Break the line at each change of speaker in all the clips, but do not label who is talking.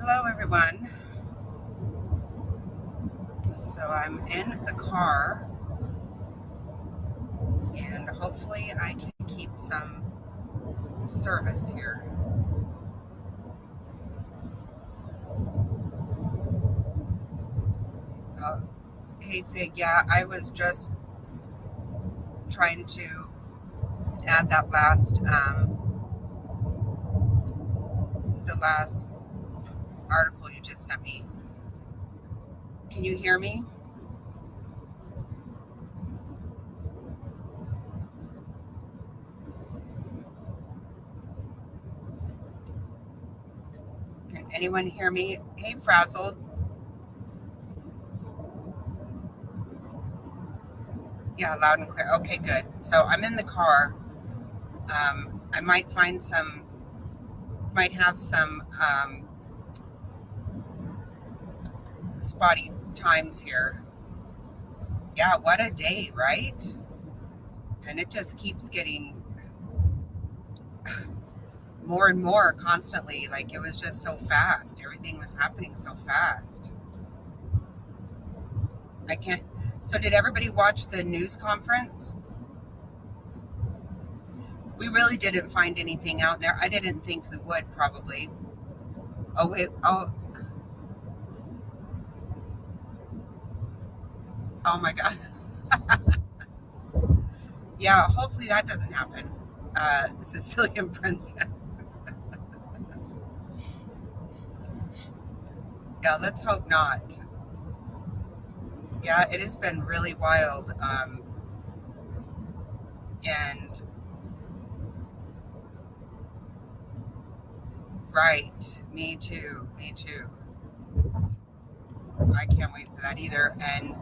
Hello, everyone. So I'm in the car, and hopefully I can keep some service here. Uh, hey, Fig. Yeah, I was just trying to add that the last article you just sent me. Can you hear me? Can anyone hear me? Hey, Frazzled. Yeah, loud and clear. Okay, good. So I'm in the car. I might have some spotty times here. Yeah, what a day, right? And it just keeps getting more and more constantly. Like it was just so fast. Everything was happening so fast. I can't. So, did everybody watch the news conference? We really didn't find anything out there. I didn't think we would, probably. Oh, wait. Oh my God. Yeah, hopefully that doesn't happen. Sicilian princess. Yeah, let's hope not. Yeah, it has been really wild. And right, me too. Me too. I can't wait for that either. And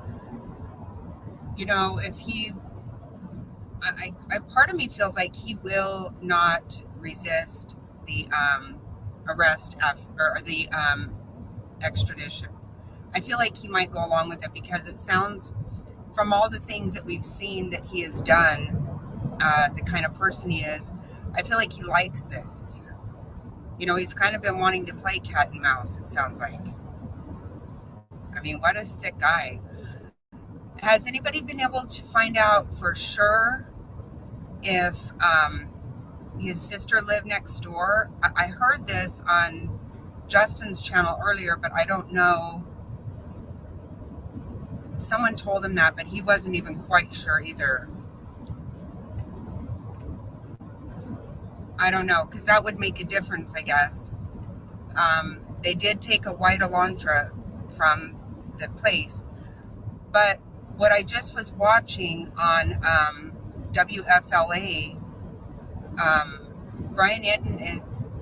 if part of me feels like he will not resist the or the extradition. I feel like he might go along with it because it sounds, from all the things that we've seen that he has done, the kind of person he is. I feel like he likes this. He's kind of been wanting to play cat and mouse. It sounds like. I mean, what a sick guy. Has anybody been able to find out for sure if his sister lived next door? I heard this on Justin's channel earlier, but I don't know. Someone told him that, but he wasn't even quite sure either. I don't know, because that would make a difference, I guess. They did take a white Elantra from the place, but what I just was watching on WFLA, Bryon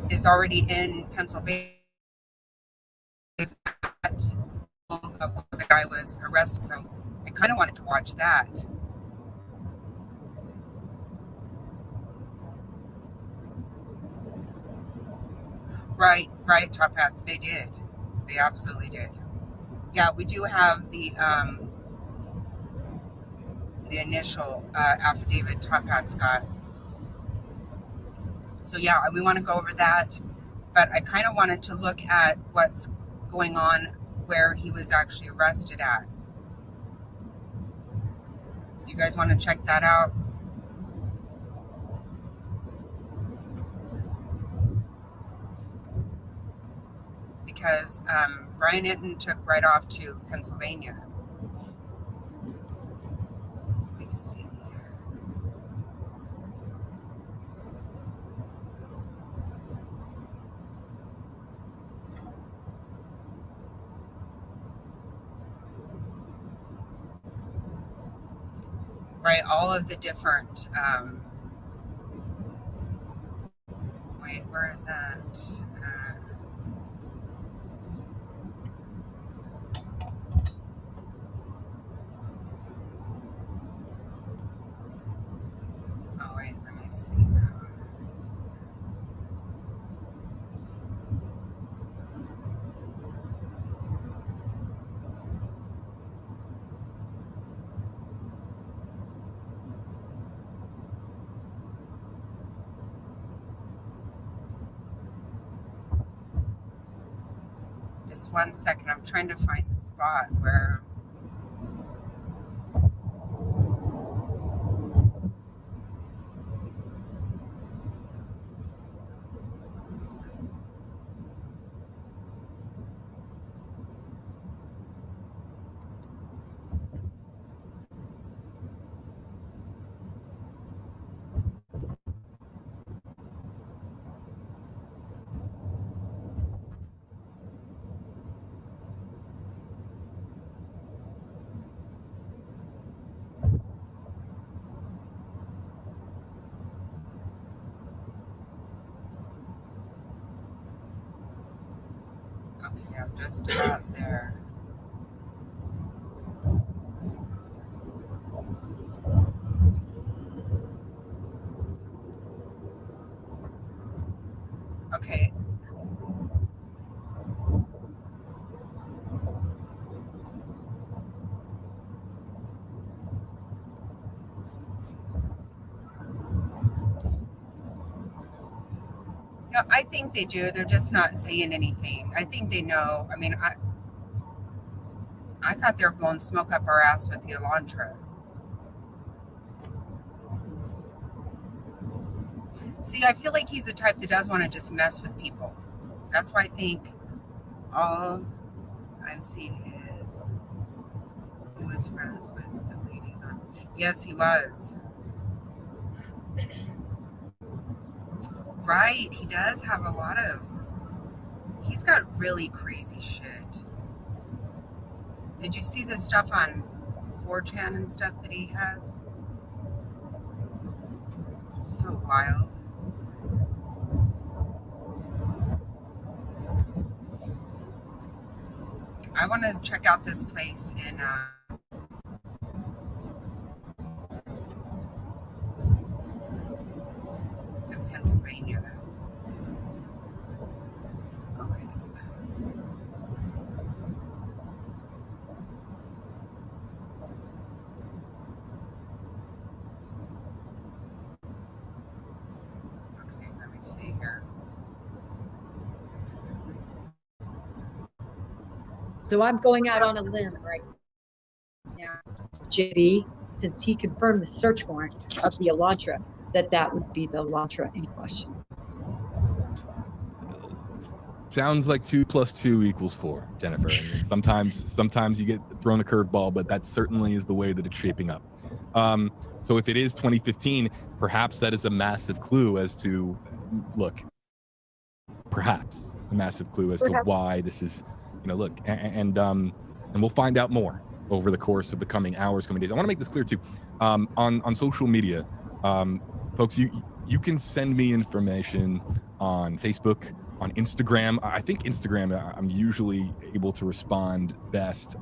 is already in Pennsylvania. The guy was arrested, so I kind of wanted to watch that. Right, top hats. They did. They absolutely did. Yeah, we do have the initial affidavit top hats got. So yeah, we want to go over that, but I kind of wanted to look at what's going on where he was actually arrested at. You guys want to check that out? Because Bryon Hinton took right off to Pennsylvania. Let me see. Right, all of the different. Wait, where is that? Oh wait, let me see now. Just 1 second. I'm trying to find the spot where. Okay, I'm just about there. Okay. No, I think they do. They're just not saying anything. I think they know. I mean, I thought they were blowing smoke up our ass with the Elantra. See, I feel like he's the type that does want to just mess with people. That's why I think all I've seen is he was friends with the ladies on. Yes, he was. Right, he does have a lot of. He's got really crazy shit. Did you see the stuff on 4chan and stuff that he has? It's so wild. I want to check out this place in Pennsylvania. Okay. Okay, let me see here.
So I'm going out on a limb right now, JB, since he confirmed the search warrant of the Elantra, that would be the Elantra in question.
Sounds like 2 + 2 = 4, Jennifer. I mean, sometimes you get thrown a curveball, but that certainly is the way that it's shaping up. So if it is 2015, perhaps that is a massive clue as to, perhaps a massive clue as to why this is, look, and we'll find out more over the course of the coming hours, coming days. I want to make this clear too. On social media, folks, you can send me information on Facebook, on Instagram. I think Instagram, I'm usually able to respond best,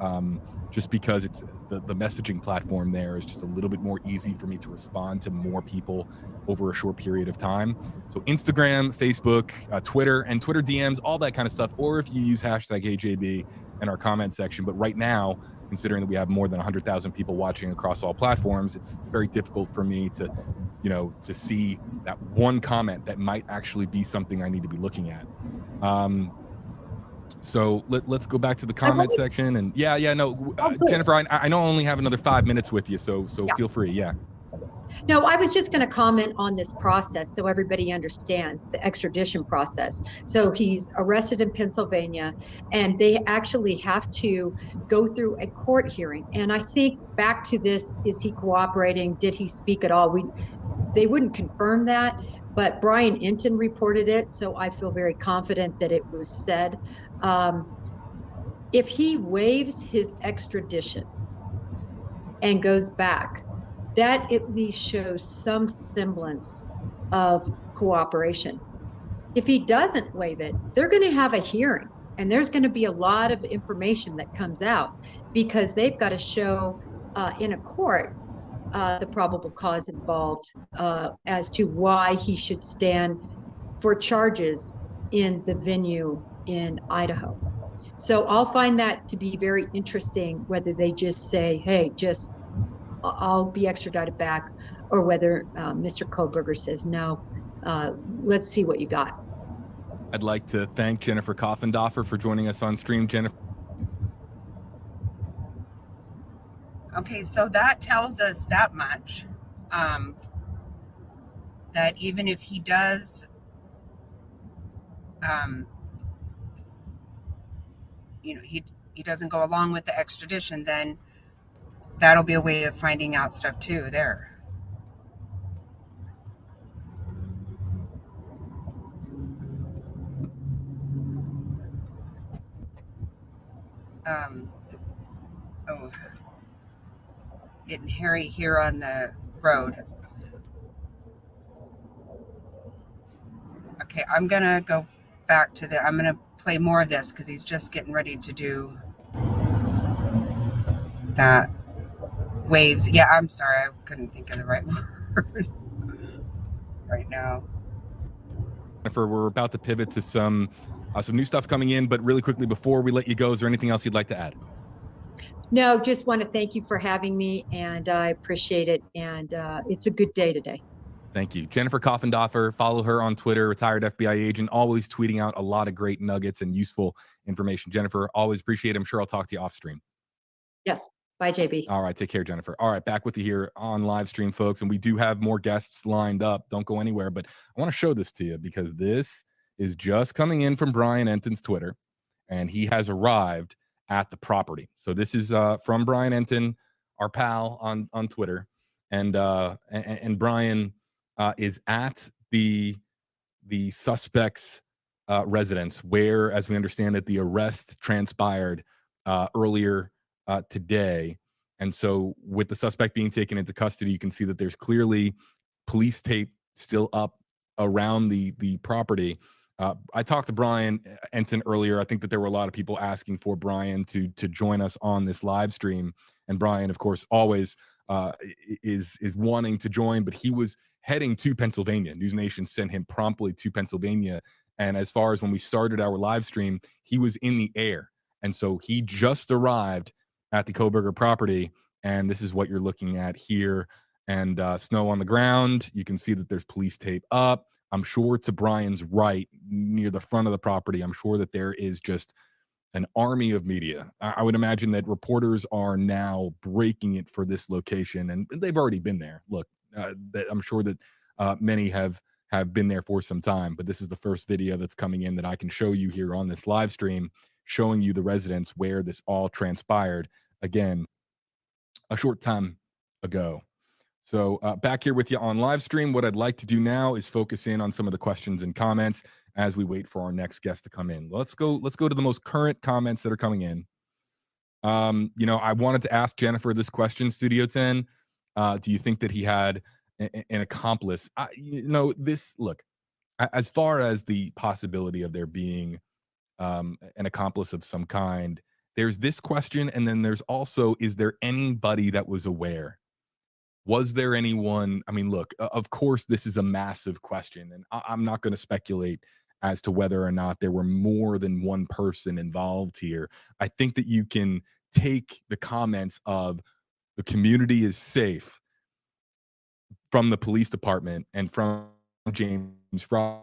just because it's the messaging platform there is just a little bit more easy for me to respond to more people over a short period of time. So Instagram, Facebook, Twitter, and Twitter DMs, all that kind of stuff. Or if you use #HJB in our comment section. But right now, considering that we have more than 100,000 people watching across all platforms, it's very difficult for me to, to see that one comment that might actually be something I need to be looking at. So let's go back to the comment section. And Jennifer, I know I only have another 5 minutes with you, so feel free. Yeah.
No, I was just going to comment on this process so everybody understands the extradition process. So he's arrested in Pennsylvania, and they actually have to go through a court hearing. And I think back to this, is he cooperating? Did he speak at all? They wouldn't confirm that, but Bryon reported it, so I feel very confident that it was said. If he waives his extradition and goes back, that at least shows some semblance of cooperation. If he doesn't waive it, they're going to have a hearing, and there's going to be a lot of information that comes out because they've got to show in a court the probable cause involved as to why he should stand for charges in the venue in Idaho. So I'll find that to be very interesting, whether they just say, hey, I'll be extradited back, or whether Mr. Kohberger says, no, let's see what you got.
I'd like to thank Jennifer Coffendoffer for joining us on stream. Jennifer.
Okay, so that tells us that much, that even if he does, he doesn't go along with the extradition, then that'll be a way of finding out stuff too there. Oh, getting hairy here on the road. Okay, I'm gonna go back to I'm gonna play more of this because he's just getting ready to do that. Waves. Yeah, I'm sorry, I couldn't think of the right word right now.
Jennifer, we're about to pivot to some new stuff coming in, but really quickly before we let you go, is there anything else you'd like to add?
No, just want to thank you for having me, and I appreciate it. And it's a good day today.
Thank you. Jennifer Coffendoffer, follow her on Twitter, retired FBI agent, always tweeting out a lot of great nuggets and useful information. Jennifer, always appreciate it. I'm sure I'll talk to you off stream.
Yes. Bye, JB.
All right. Take care, Jennifer. All right. Back with you here on live stream, folks. And we do have more guests lined up. Don't go anywhere. But I want to show this to you because this is just coming in from Bryon Enton's Twitter, and he has arrived at the property. So this is from Bryon Enton, our pal on Twitter. And Bryon is at the suspect's residence where, as we understand it, the arrest transpired earlier today. And so with the suspect being taken into custody, you can see that there's clearly police tape still up around the property. I talked to Bryon Enton earlier. I think that there were a lot of people asking for Bryon to join us on this live stream. And Bryon, of course, always is wanting to join, but he was heading to Pennsylvania. News Nation sent him promptly to Pennsylvania. And as far as when we started our live stream, he was in the air. And so he just arrived at the Kohberger property. And this is what you're looking at here. And snow on the ground. You can see that there's police tape up. I'm sure to Bryon's right, near the front of the property, I'm sure that there is just an army of media. I would imagine that reporters are now breaking it for this location, and they've already been there. Look, I'm sure that many have been there for some time, but this is the first video that's coming in that I can show you here on this live stream, showing you the residence where this all transpired, again, a short time ago. So back here with you on live stream. What I'd like to do now is focus in on some of the questions and comments as we wait for our next guest to come in. Let's go to the most current comments that are coming in. I wanted to ask Jennifer this question, Studio 10. Do you think that he had an accomplice? Look, as far as the possibility of there being an accomplice of some kind, there's this question, and then there's also, is there anybody that was aware? Was there anyone? I mean, look, of course, this is a massive question, and I'm not going to speculate as to whether or not there were more than one person involved here. I think that you can take the comments of the community is safe from the police department and from James Fry,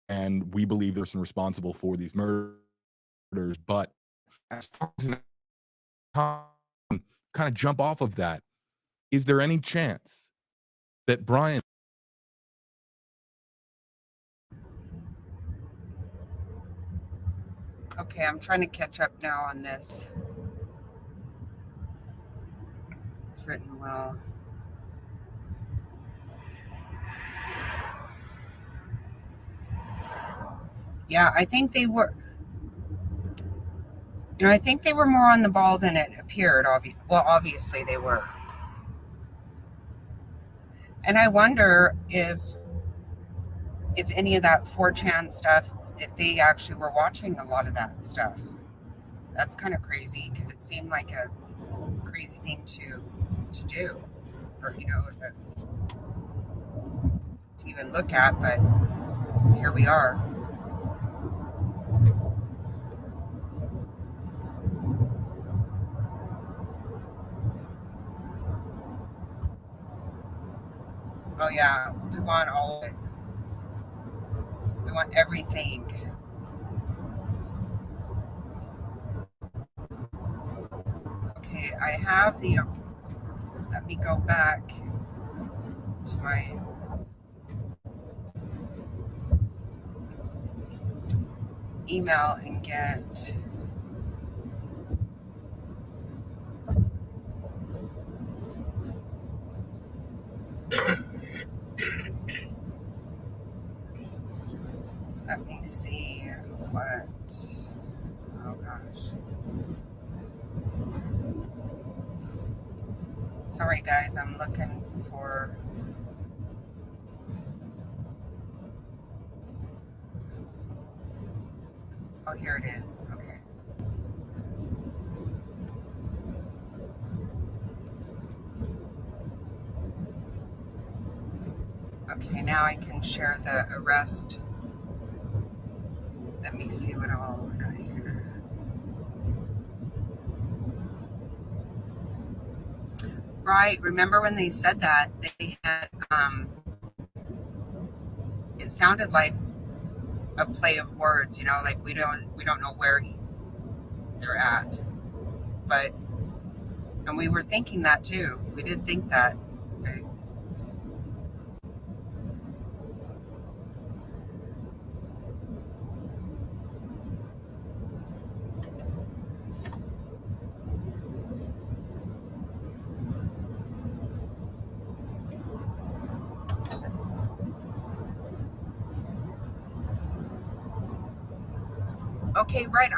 and we believe there's some responsible for these murders. But as far as kind of jump off of that, is there any chance that Bryon?
Okay, I'm trying to catch up now on this. It's written well. Yeah, I think they were. I think they were more on the ball than it appeared. Obviously they were. And I wonder if any of that 4chan stuff, if they actually were watching a lot of that stuff. That's kind of crazy because it seemed like a crazy thing to do, or to even look at. But here we are. Oh yeah, we want all of it. want everything. Okay, I have the, let me go back to my email and get, let me see what, oh gosh. Sorry guys, I'm looking for, oh here it is, okay. Okay, now I can share the arrest. Let me see what all we got here. Right, remember when they said that, they had, it sounded like a play of words, you know, like we don't know where they're at. But, and we were thinking that too. We did think that. Okay. Okay, right.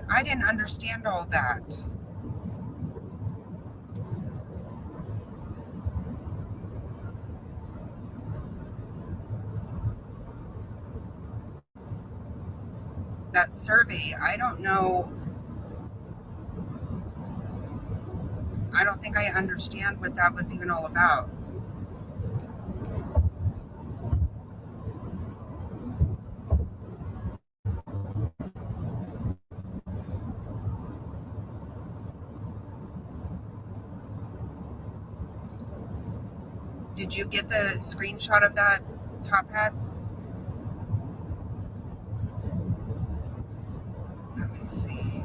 I didn't understand all that. That survey, I don't know. I don't think I understand what that was even all about. Did you get the screenshot of that, Top Hats? Let me see.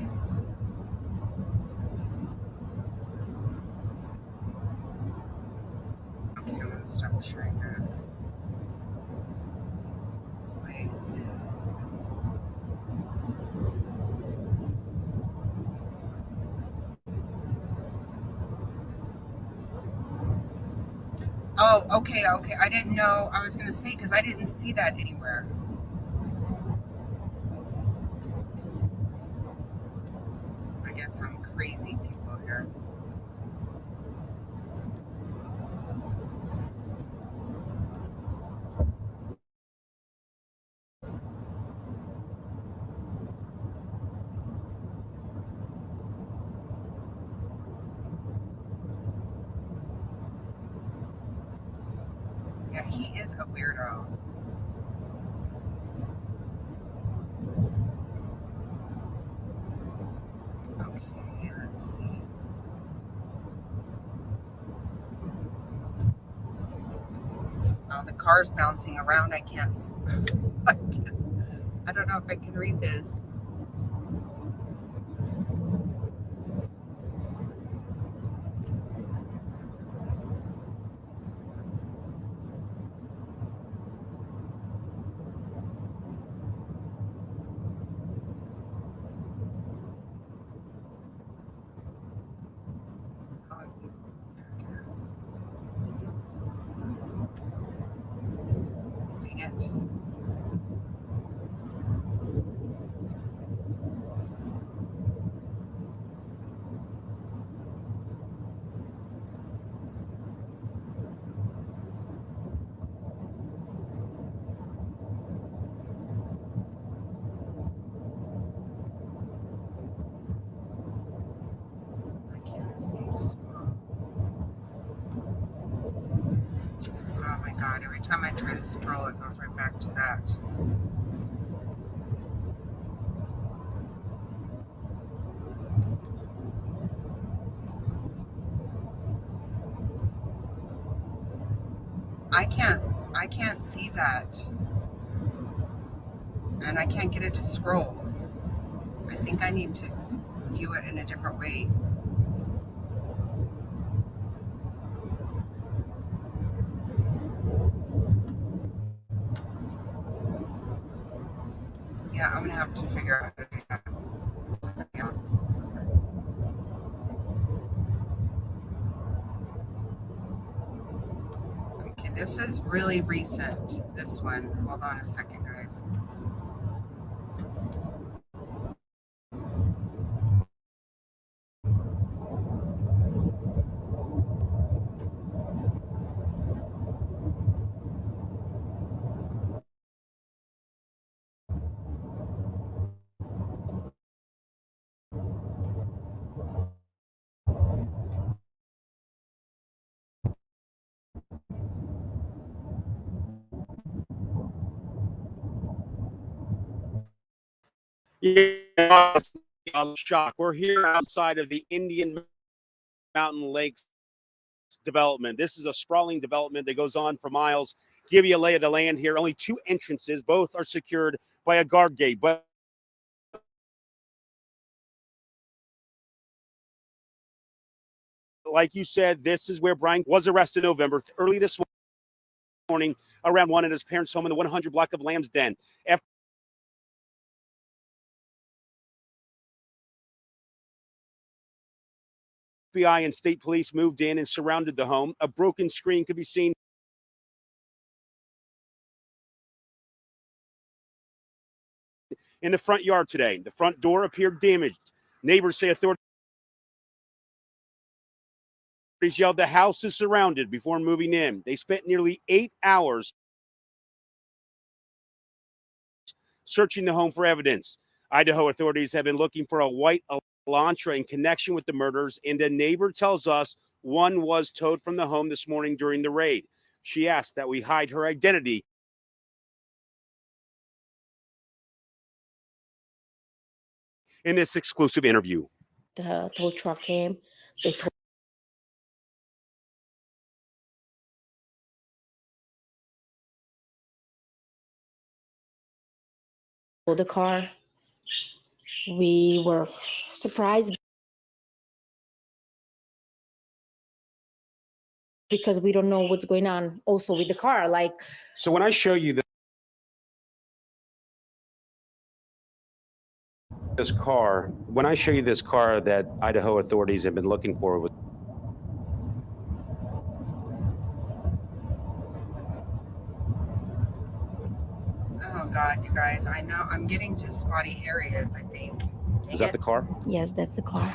Okay, I'm gonna stop sharing that. Wait. Oh, okay. I didn't know. I was gonna say, because I didn't see that anywhere. I guess I'm crazy people here. Yeah, he is a weirdo. Okay, let's see. Oh, the car's bouncing around. I can't. I don't know if I can read this. Oh, I guess. Dang it. I can't seem to scroll. Oh my god, every time I try to scroll, it goes right back to that. I can't see that. and I can't get it to scroll. I think I need to view it in a different way. Yeah, I'm gonna have to figure out how to do that with somebody else. Okay, this is really recent, this one. Hold on a second, guys.
Yeah, shock. We're here outside of the Indian Mountain Lakes development. This is a sprawling development that goes on for miles. Give you a lay of the land here. Only two entrances. Both are secured by a guard gate. But like you said, this is where Bryon was arrested in November. Early this morning, around 1 at his parents' home in the 100 block of Lamb's Den. FBI and state police moved in and surrounded the home. A broken screen could be seen in the front yard today. The front door appeared damaged. Neighbors say authorities yelled the house is surrounded before moving in. They spent nearly 8 hours searching the home for evidence. Idaho authorities have been looking for a white Elantra in connection with the murders, and a neighbor tells us one was towed from the home this morning during the raid. She asked that we hide her identity in this exclusive interview.
The tow truck came. They towed the car. We were surprised because we don't know what's going on also with the car. Like,
So when I show you this car, when I show you this car that Idaho authorities have been looking for,
Oh God, you guys, I know I'm getting to spotty areas, I think.
is that the car?
yes, that's the car.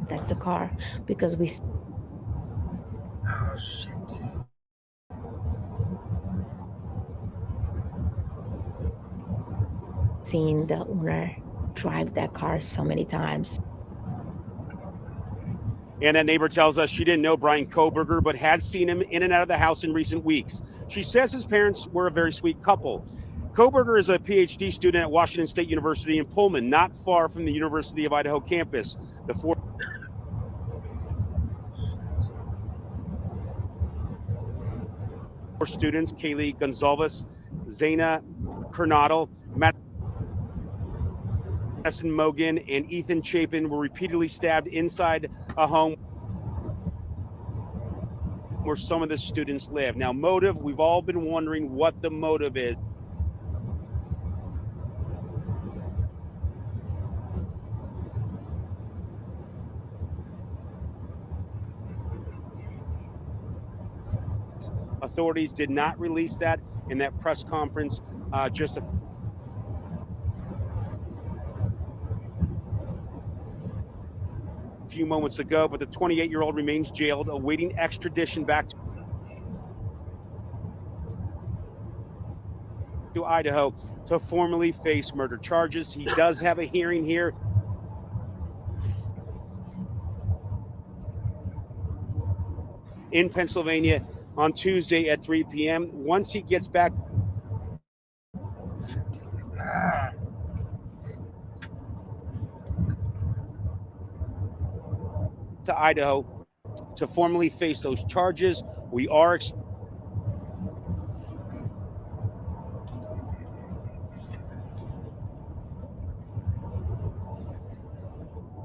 That's the car because we
Oh shit.
seen the owner drive that car so many times.
And that neighbor tells us she didn't know Bryon Kohberger, but had seen him in and out of the house in recent weeks. She says his parents were a very sweet couple. Kohberger is a PhD student at Washington State University in Pullman, not far from the University of Idaho campus. The four students, Kaylee Gonzalez, Zaina Kernadel, Madison Mogan, and Ethan Chapin were repeatedly stabbed inside a home where some of the students live. Now, motive, we've all been wondering what the motive is. Authorities did not release that in that press conference just a few moments ago, but the 28-year-old remains jailed, awaiting extradition back to Idaho to formally face murder charges. He does have a hearing here in Pennsylvania on Tuesday at 3 p.m. Once he gets back to Idaho to formally face those charges, we are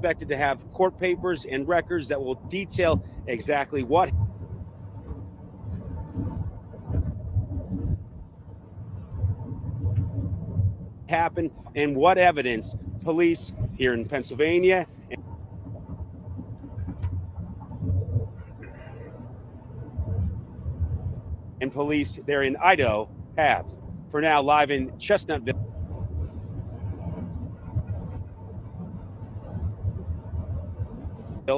expected to have court papers and records that will detail exactly what happened and what evidence police here in Pennsylvania and police there in Idaho have. For now, live in Chestnutville,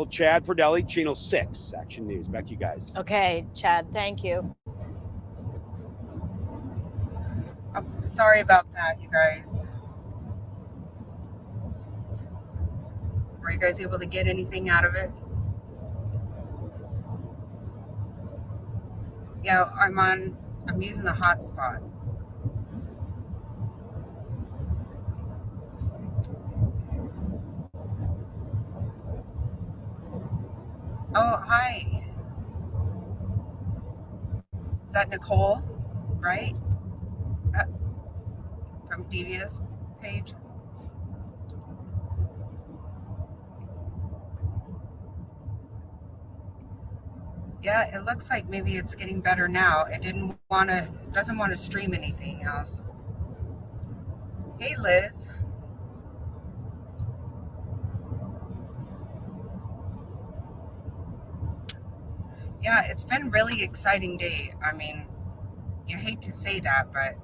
Chad Perdelli, Channel 6 Action News. Back to you guys.
Okay, Chad, thank you.
Sorry about that, you guys. Were you guys able to get anything out of it? Yeah, I'm using the hotspot. Oh, hi. Is that Nicole, right? From Devious page? Yeah, it looks like maybe it's getting better now. It doesn't want to stream anything else. Hey, Liz. Yeah, it's been really exciting day. I mean, you hate to say that, but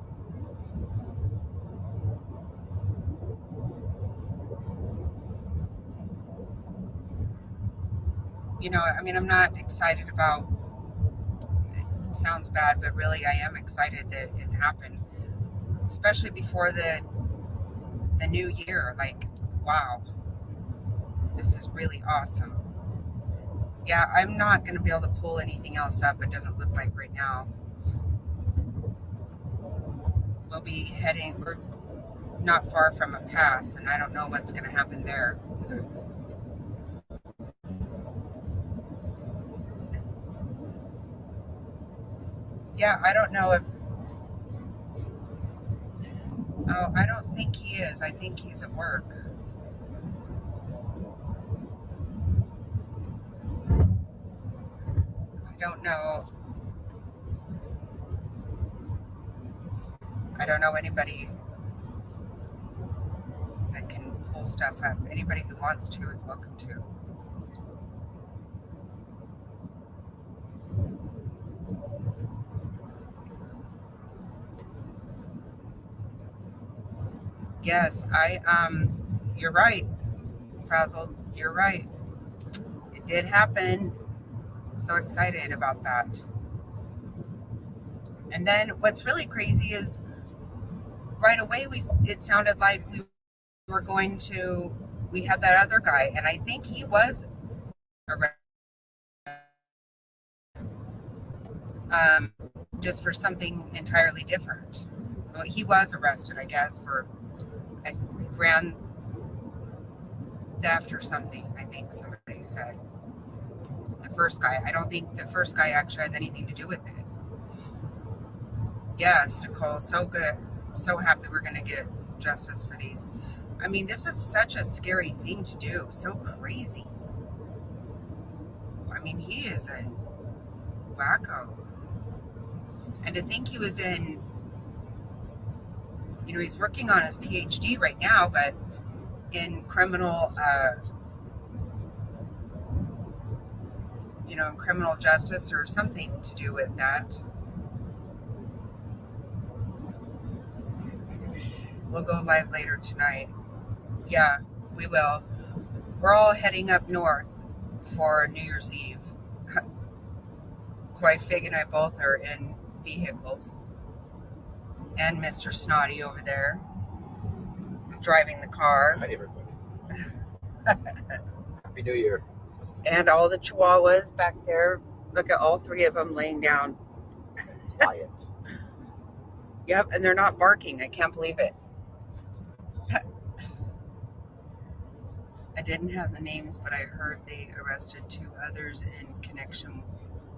I'm not excited about, it sounds bad, but really I am excited that it's happened, especially before the new year. Like, wow, this is really awesome. Yeah, I'm not going to be able to pull anything else up. It doesn't look like right now. We're not far from a pass, and I don't know what's going to happen there. Yeah, I don't know if... Oh, I don't think he is. I think he's at work. I don't know. I don't know anybody that can pull stuff up. Anybody who wants to is welcome to. Yes, you're right, Frazzled. You're right. It did happen. So excited about that. And then what's really crazy is right away it sounded like we had that other guy, and I think he was arrested, just for something entirely different. Well, he was arrested, I guess, for a grand theft or something, I think somebody said. The first guy. I don't think the first guy actually has anything to do with it. Yes, Nicole, so good. I'm so happy we're going to get justice for these. I mean, this is such a scary thing to do. So crazy. I mean, he is a wacko. And to think he was he's working on his PhD right now, but in criminal, in criminal justice or something to do with that. We'll go live later tonight. Yeah, we will. We're all heading up north for New Year's Eve. That's why Fig and I both are in vehicles. And Mr. Snotty over there driving the car.
Hi, everybody. Happy New Year.
And all the chihuahuas back there. Look at all three of them laying down.
Quiet.
Yep, and they're not barking. I can't believe it. I didn't have the names, but I heard they arrested 2 others in connection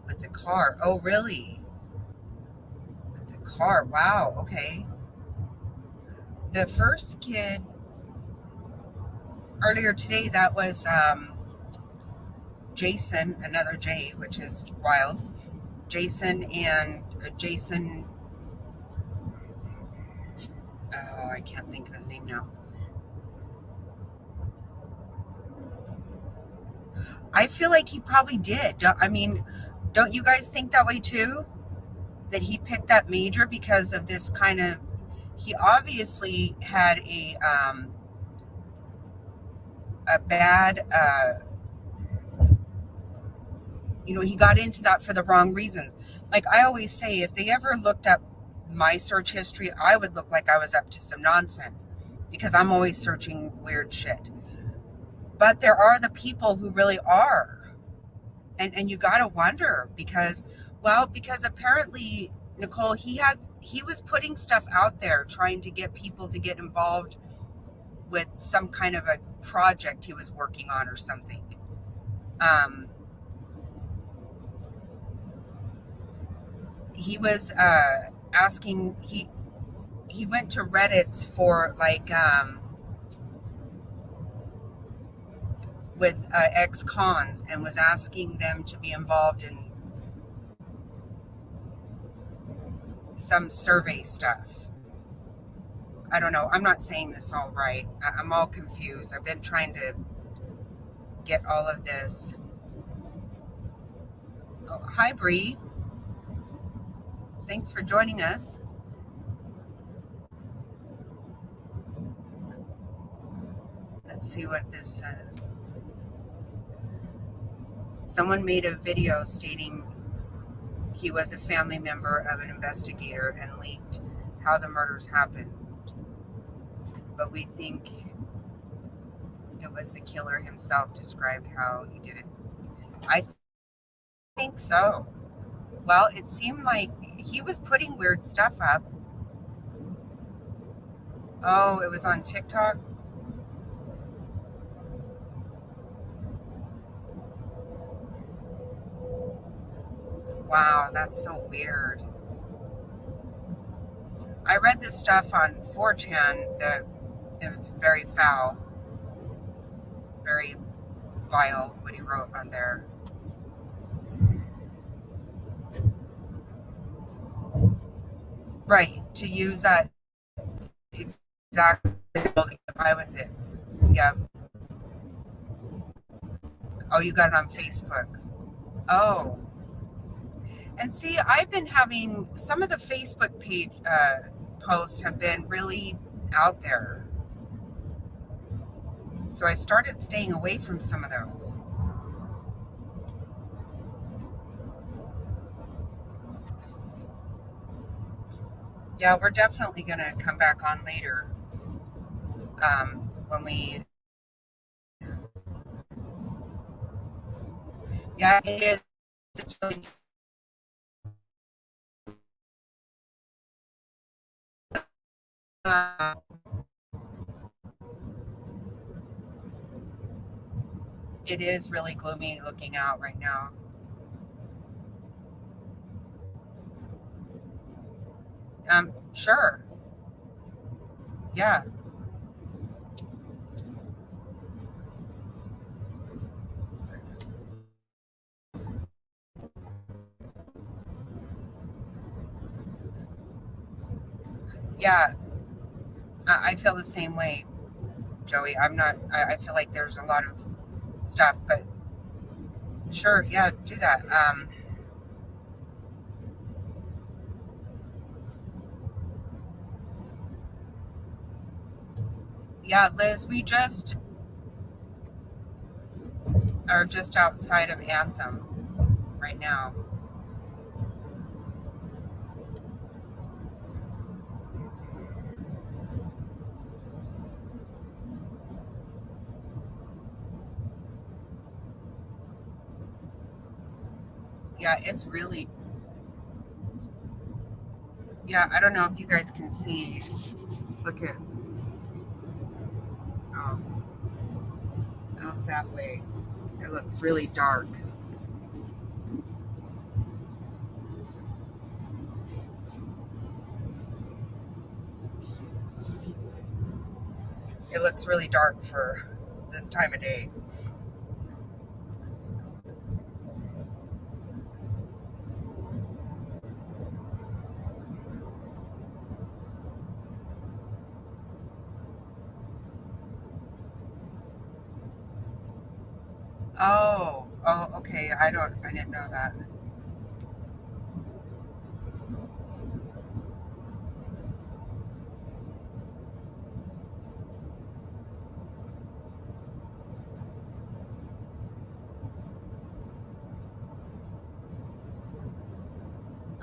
with the car. Oh, really? With the car. Wow, okay. The first kid, earlier today, that was Jason, another J, which is wild. Jason and Jason, oh, I can't think of his name now. I feel like he probably did. Don't you guys think that way too? That he picked that major because of this kind of, he obviously had a bad, he got into that for the wrong reasons. Like I always say, if they ever looked up my search history, I would look like I was up to some nonsense because I'm always searching weird shit. But there are the people who really are. And you got to wonder because apparently, Nicole, he was putting stuff out there trying to get people to get involved with some kind of a project he was working on or something. He was asking, he went to Reddit for like, with ex-cons and was asking them to be involved in some survey stuff. I don't know. I'm not saying this all right. I'm all confused. I've been trying to get all of this. Oh, hi, Bree. Thanks for joining us. Let's see what this says. Someone made a video stating he was a family member of an investigator and leaked how the murders happened. But we think it was the killer himself described how he did it. I think so. Well, it seemed like he was putting weird stuff up. Oh, it was on TikTok? Wow, that's so weird. I read this stuff on 4chan that it was very foul, very vile what he wrote on there. Right, to use that exactly to get by with it. Yeah. Oh, you got it on Facebook. Oh. And see, I've been having some of the Facebook page posts have been really out there. So I started staying away from some of those. Yeah, we're definitely going to come back on later when we... Yeah, it is. It's really... it is really gloomy looking out right now. Sure. Yeah. Yeah. I feel the same way, Joey. I feel like there's a lot of stuff, but sure, yeah, do that. Yeah, Liz, we just are just outside of Anthem right now. Yeah, it's really, yeah, I don't know if you guys can see. Look at, out that way. It looks really dark. It looks really dark for this time of day. Oh, okay. I didn't know that.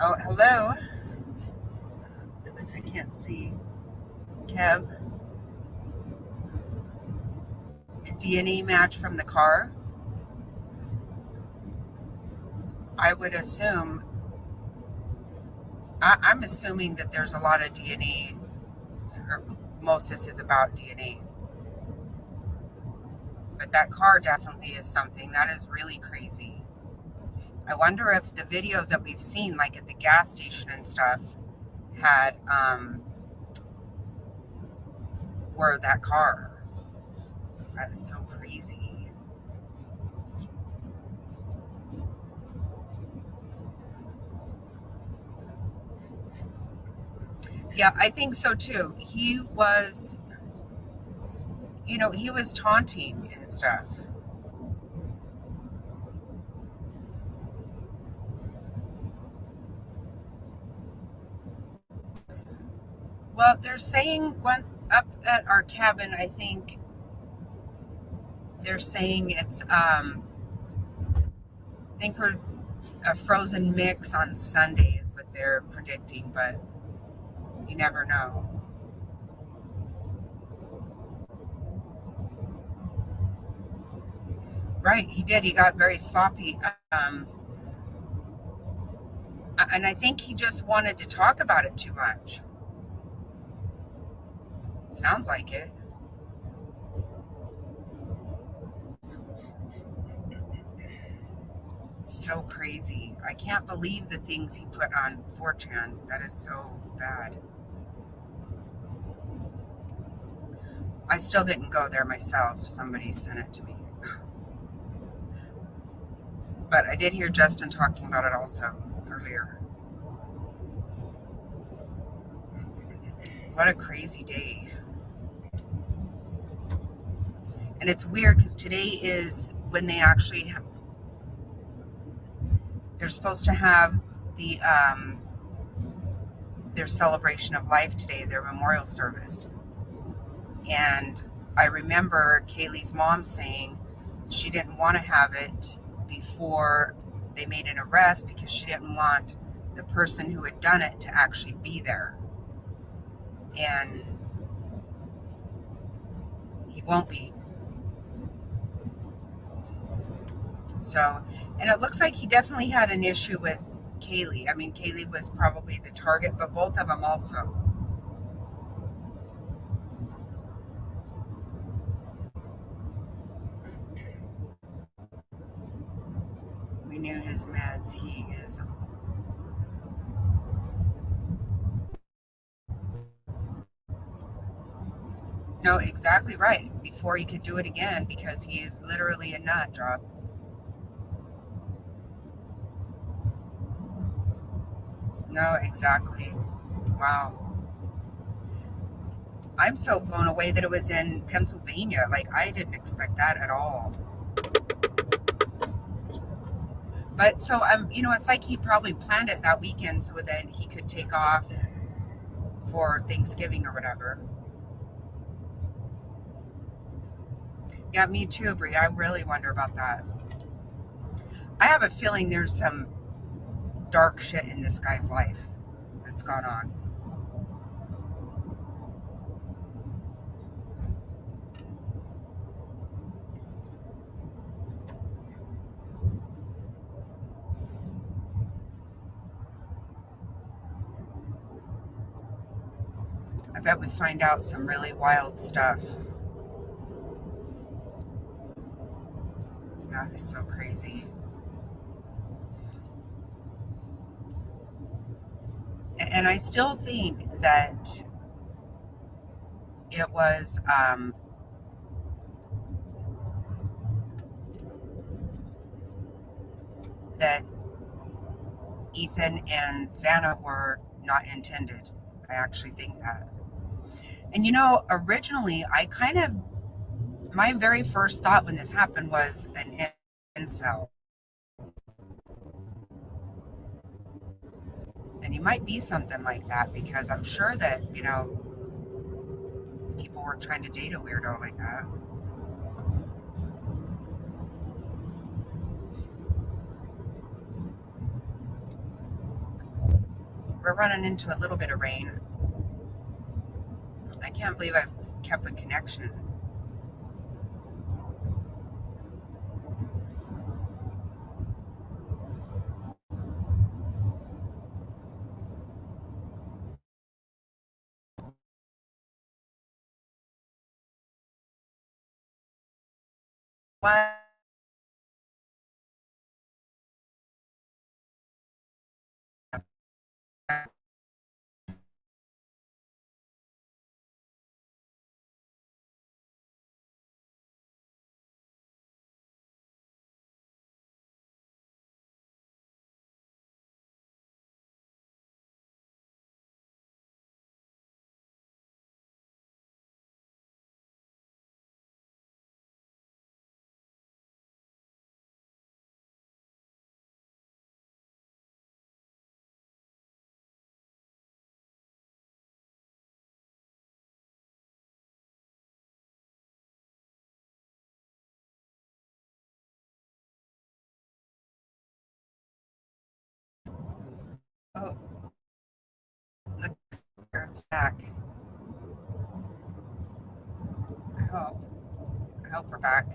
Oh, hello. I can't see. Kev, DNA match from the car. I would assume, I'm assuming that there's a lot of DNA, or most of this is about DNA. But that car definitely is something that is really crazy. I wonder if the videos that we've seen, like at the gas station and stuff, had were that car. That's so crazy. Yeah, I think so too. He was, he was taunting and stuff. Well, they're saying one up at our cabin, I think they're saying it's I think we're a frozen mix on Sunday is what they're predicting, but you never know. Right, he did. He got very sloppy. And I think he just wanted to talk about it too much. Sounds like it. It's so crazy. I can't believe the things he put on 4chan. That is so bad. I still didn't go there myself. Somebody sent it to me. But I did hear Justin talking about it also earlier. What a crazy day. And it's weird because today is when they actually have, they're supposed to have the their celebration of life today, their memorial service. And I remember Kaylee's mom saying she didn't want to have it before they made an arrest because she didn't want the person who had done it to actually be there. And he won't be. So, and it looks like he definitely had an issue with Kaylee. I mean, Kaylee was probably the target, but both of them also. We knew his meds. He is. No, exactly right. Before he could do it again, because he is literally a nut job. No, exactly. Wow. I'm so blown away that it was in Pennsylvania. Like, I didn't expect that at all. But so, it's like he probably planned it that weekend so that he could take off for Thanksgiving or whatever. Yeah, me too, Brie. I really wonder about that. I have a feeling there's some dark shit in this guy's life that's gone on. I bet we find out some really wild stuff. That is so crazy. And I still think that it was Ethan and Xana were not intended. I actually think that. And you know, originally, my very first thought when this happened was an incel. And he might be something like that because I'm sure that, you know, people were trying to date a weirdo like that. We're running into a little bit of rain. I can't believe I've kept a connection. What? Oh, look, it's back. I hope. I hope we're back.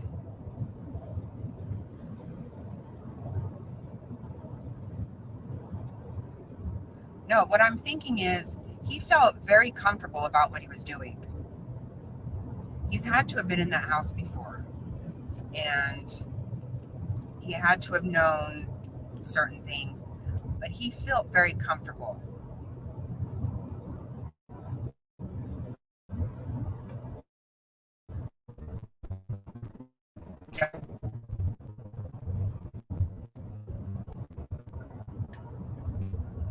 No, what I'm thinking is he felt very comfortable about what he was doing. He's had to have been in that house before. And he had to have known certain things. But he felt very comfortable. Yeah.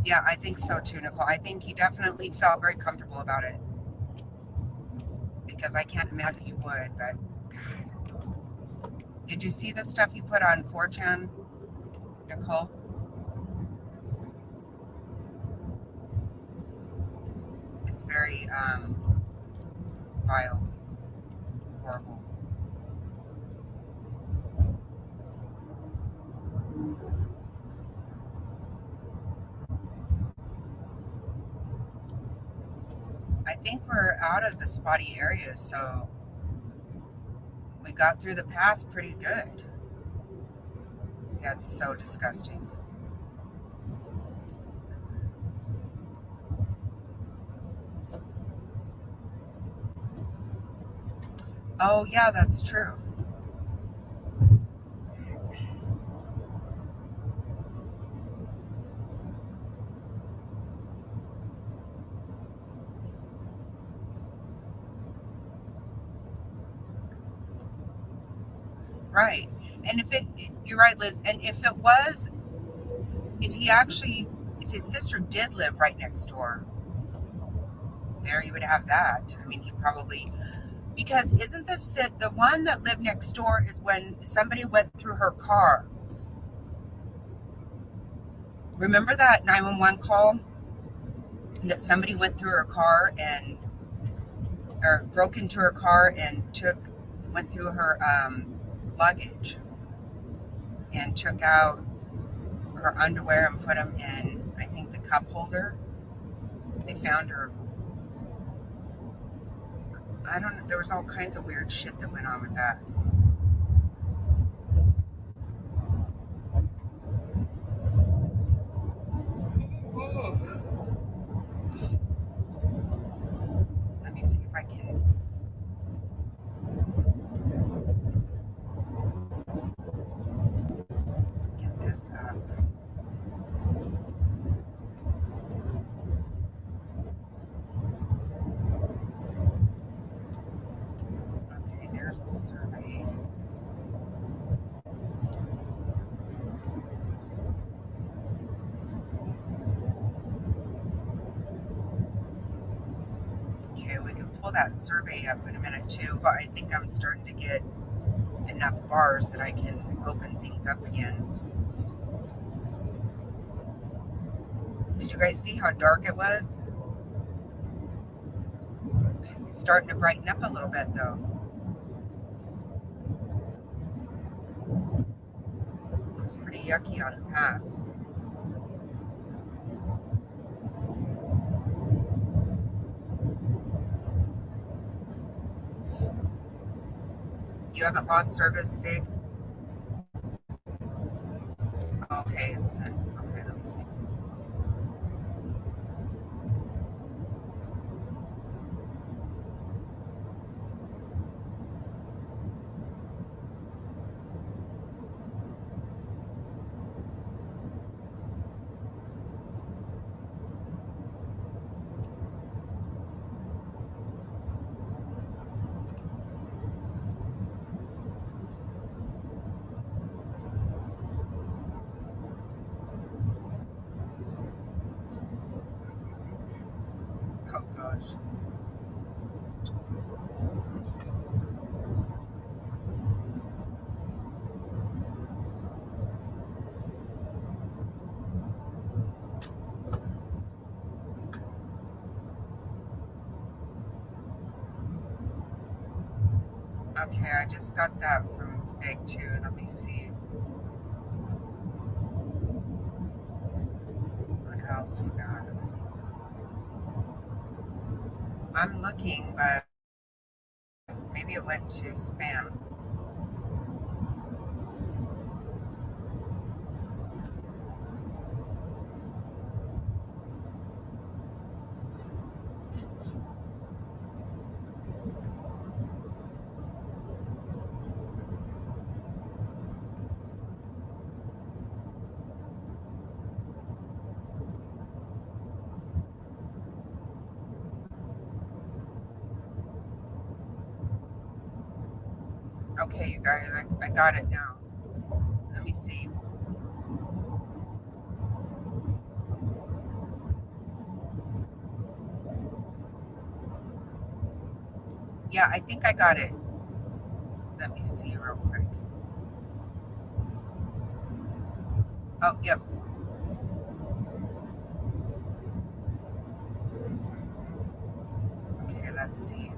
Yeah, I think so too, Nicole. I think he definitely felt very comfortable about it. Because I can't imagine he would, but God. Did you see the stuff he put on 4chan, Nicole? It's very vile, horrible. I think we're out of the spotty areas, so we got through the pass pretty good. Yeah, it's so disgusting. Oh, yeah, that's true. Right. And you're right, Liz. And if if his sister did live right next door, there you would have that. I mean, he probably, because isn't the one that lived next door is when somebody went through her car. Remember that 911 call that somebody went through her car or broke into her car and went through her luggage and took out her underwear and put them in, I think, the cup holder. They found her. I don't know. There was all kinds of weird shit that went on with that. Let me see if I can get this up. Okay, there's the survey. pull that survey up in a minute too, but I think I'm starting to get enough bars that I can open things up again. Did you guys see how dark it was? It's starting to brighten up a little bit though. It was pretty yucky on the pass. You haven't lost service, Fig? Okay, it's okay, let me see. Oh gosh. Okay, I just got that from Fig too. Let me see what else we got. I'm looking, but maybe it went to spam. Okay, you guys, I got it now. Let me see. Yeah, I think I got it. Let me see real quick. Oh, yep. Okay, let's see.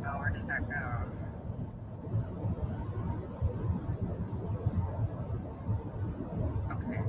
Oh, where did that go? Okay.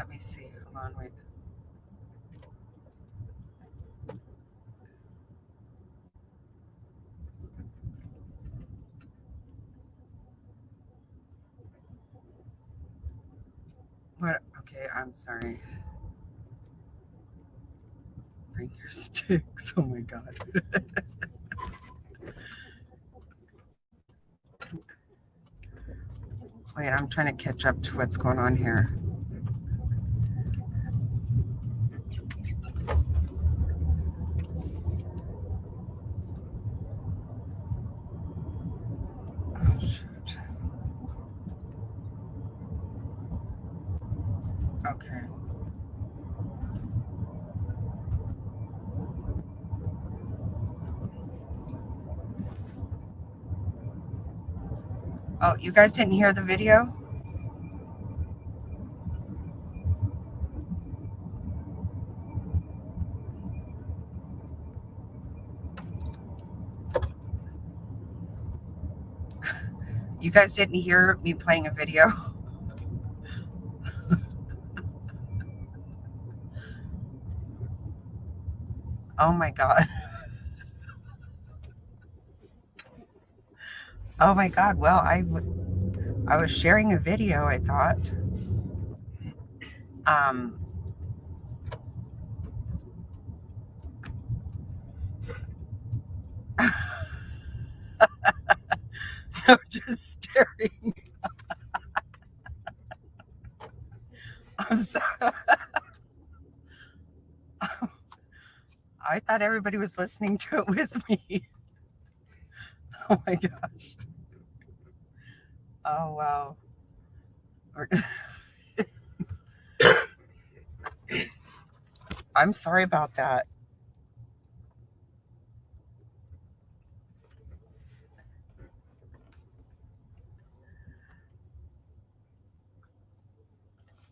Let me see. Hold on, wait. What? Okay, I'm sorry. Bring your sticks. Oh my God. Wait, I'm trying to catch up to what's going on here. Oh, shoot. Okay. Oh, you guys didn't hear the video? You guys didn't hear me playing a video? Oh my God. Oh my God. Well, I was sharing a video, I thought. No, just staring. I'm sorry. I thought everybody was listening to it with me. Oh my gosh. Oh, wow. I'm sorry about that.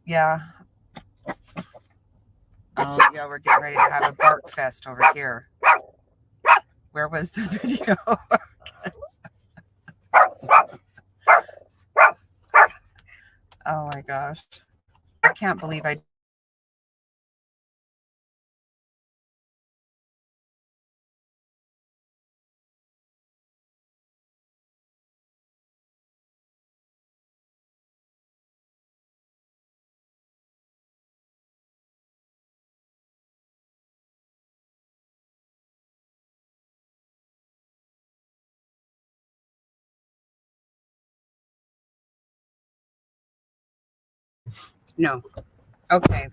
Yeah. Oh, yeah, we're getting ready to have a bark fest over here. Where was the video? Oh my gosh. I can't believe I no. Okay.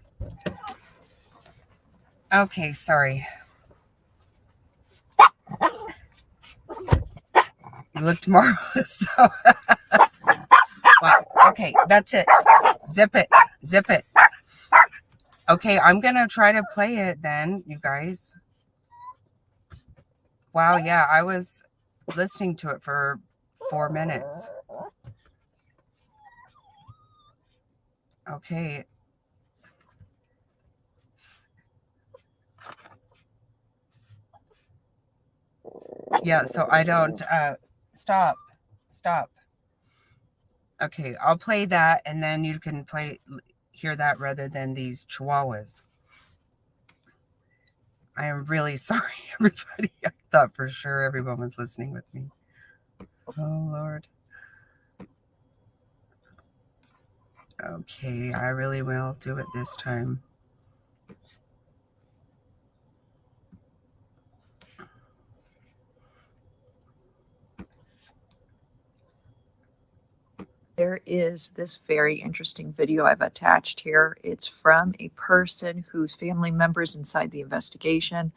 Okay, sorry. You looked marvelous. Wow. Okay, that's it. Zip it. Zip it. Okay, I'm going to try to play it then, you guys. Wow, yeah, I was listening to it for 4 minutes. Okay. Yeah, so I don't stop. Okay, I'll play that and then you can hear that rather than these chihuahuas. I am really sorry, everybody. I thought for sure everyone was listening with me. Oh, Lord. Okay, I really will do it this time.
There is this very interesting video I've attached here. It's from a person whose family members inside the investigation.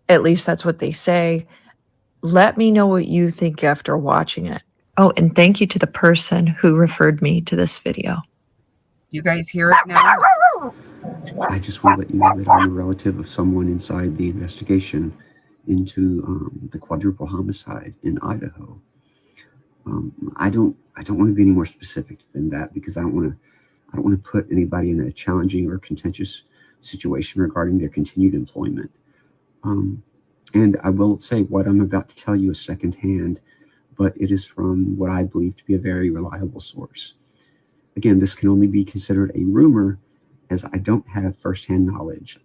At least that's what they say. Let me know what you think after watching it. Oh, and thank you to the person who referred me to this video.
You guys hear it now?
I just want to let you know that I'm a relative of someone inside the investigation into the quadruple homicide in Idaho. I don't want to be any more specific than that because I don't want to put anybody in a challenging or contentious situation regarding their continued employment. And I will say what I'm about to tell you is secondhand, but it is from what I believe to be a very reliable source. Again, this can only be considered a rumor as I don't have firsthand knowledge.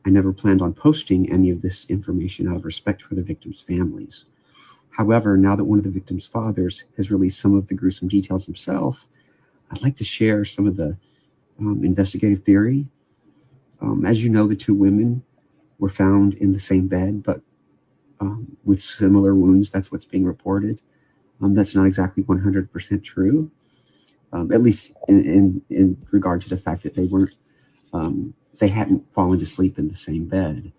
I never planned on posting any of this information out of respect for the victims' families. However, now that one of the victims' fathers has released some of the gruesome details himself, I'd like to share some of the investigative theory. As you know, the two women were found in the same bed, but with similar wounds. That's what's being reported. That's not exactly 100% true, at least in regard to the fact that they hadn't fallen to sleep in the same bed.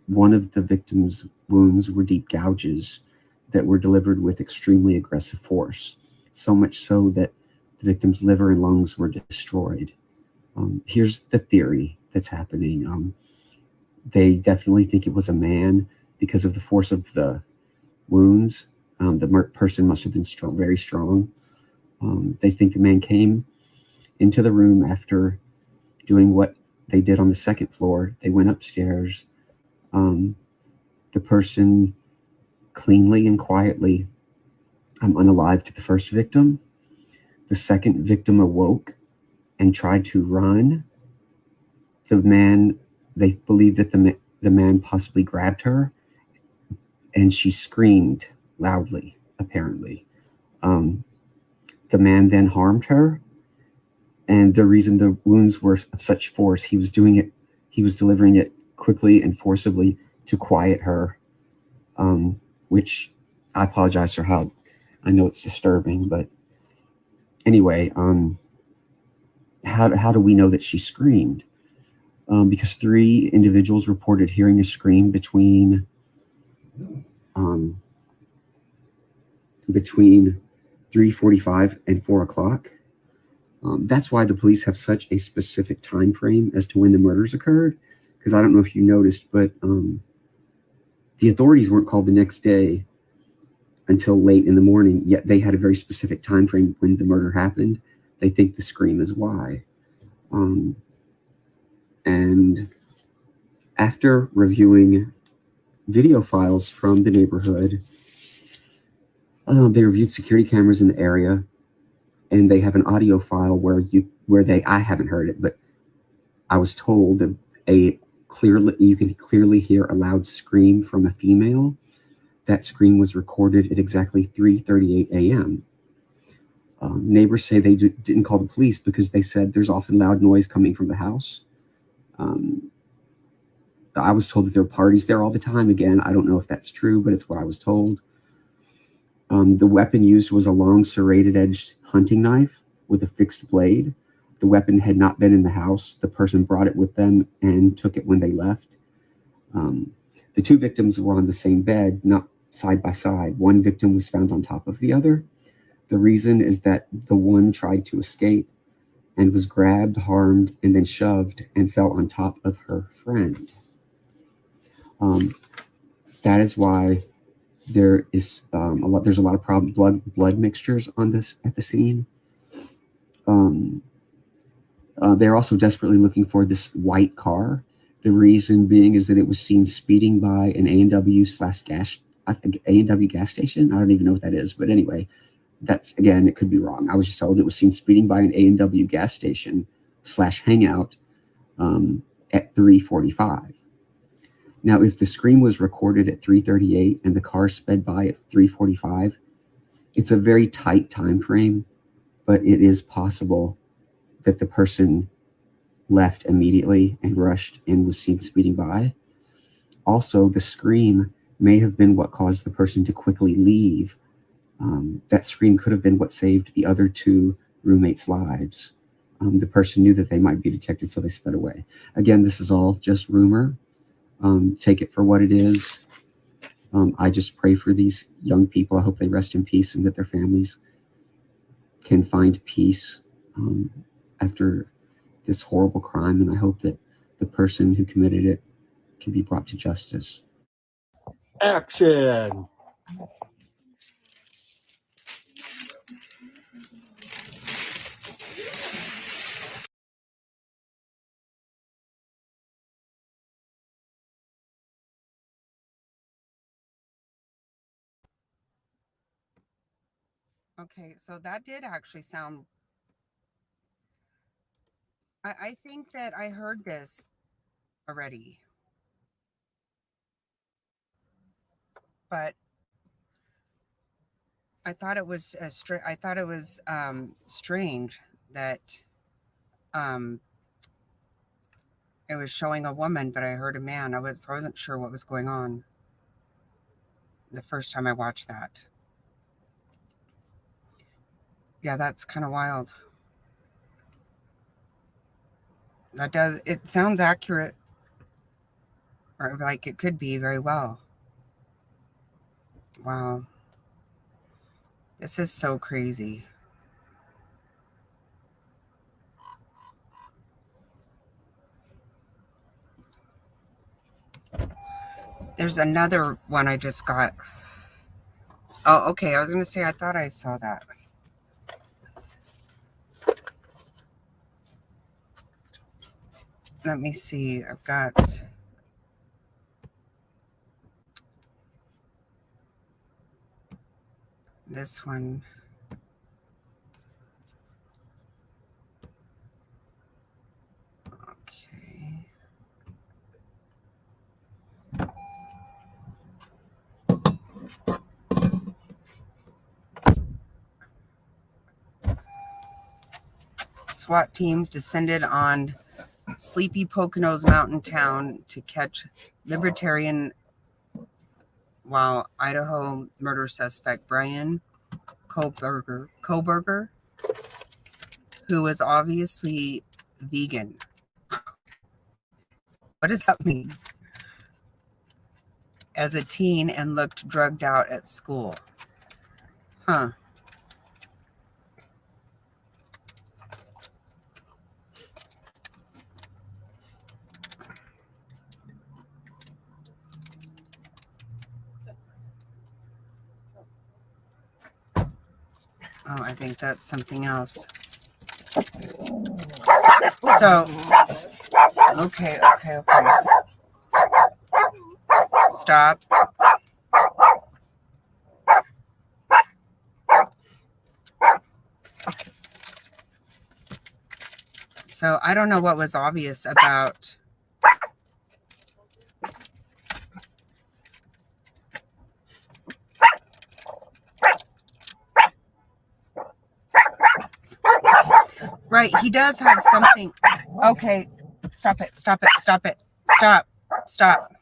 One of the victim's wounds were deep gouges that were delivered with extremely aggressive force, so much so that the victim's liver and lungs were destroyed. Here's the theory that's happening. They definitely think it was a man because of the force of the wounds. The person must have been strong, very strong. They think the man came into the room after doing what they did on the second floor. They went upstairs. The person cleanly and quietly unalived the first victim. The second victim awoke and tried to run. They believe that the man possibly grabbed her, and she screamed loudly, apparently. The man then harmed her, and the reason the wounds were of such force, he was delivering it quickly and forcibly to quiet her, which I apologize for how I know it's disturbing, but anyway, how do we know that she screamed? Because 3 individuals reported hearing a scream between 3:45 and 4 o'clock. That's why the police have such a specific time frame as to when the murders occurred. Because I don't know if you noticed, but the authorities weren't called the next day until late in the morning, yet they had a very specific time frame when the murder happened. They think the scream is why. And after reviewing video files from the neighborhood, they reviewed security cameras in the area, and they have an audio file I haven't heard it, but I was told that you can clearly hear a loud scream from a female. That scream was recorded at exactly 3:38 a.m. Neighbors say they didn't call the police because they said there's often loud noise coming from the house. I was told that there are parties there all the time. Again, I don't know if that's true, but it's what I was told. The weapon used was a long serrated-edged hunting knife with a fixed blade. The weapon had not been in the house. The person brought it with them and took it when they left. The 2 victims were on the same bed, not side by side. One victim was found on top of the other. The reason is that the one tried to escape and was grabbed, harmed, and then shoved and fell on top of her friend. That is why there's a lot of blood mixtures at the scene. They're also desperately looking for this white car. The reason being is that it was seen speeding by an A&W gas station. I don't even know what that is, but anyway, again, it could be wrong. I was just told it was seen speeding by an A&W gas station / hangout at 3:45. Now, if the scream was recorded at 3:38 and the car sped by at 3:45, it's a very tight time frame, but it is possible that the person left immediately and rushed and was seen speeding by. Also, the scream may have been what caused the person to quickly leave. That scream could have been what saved the other 2 roommates' lives. The person knew that they might be detected, so they sped away. Again, this is all just rumor. Take it for what it is. I just pray for these young people. I hope they rest in peace and that their families can find peace after this horrible crime. And I hope that the person who committed it can be brought to justice.
Action!
Okay, so that did actually sound I think that I heard this already, but I thought it was strange that um, it was showing a woman, but I heard a man. I wasn't sure what was going on the first time I watched that. Yeah, that's kind of wild. It sounds accurate, or like it could be very well. Wow. This is so crazy. There's another one I just got. Oh, okay. I was going to say, I thought I saw that. Let me see. I've got this one. Okay. SWAT teams descended on sleepy Poconos mountain town to catch libertarian while Idaho murder suspect Bryon Kohberger, who was obviously vegan. What does that mean? As a teen and looked drugged out at school. Huh. Oh, I think that's something else. So, okay. Stop. So, I don't know what was obvious about right. He does have something. Okay. Stop it. Stop.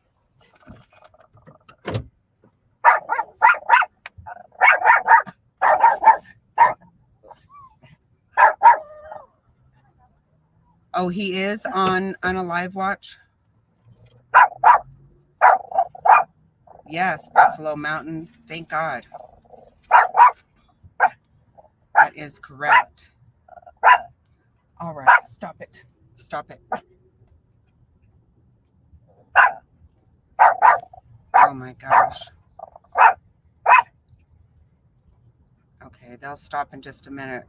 Oh, he is on a live watch? Yes, Buffalo Mountain. Thank God. That is correct. All right, stop it. Oh my gosh. Okay, they'll stop in just a minute.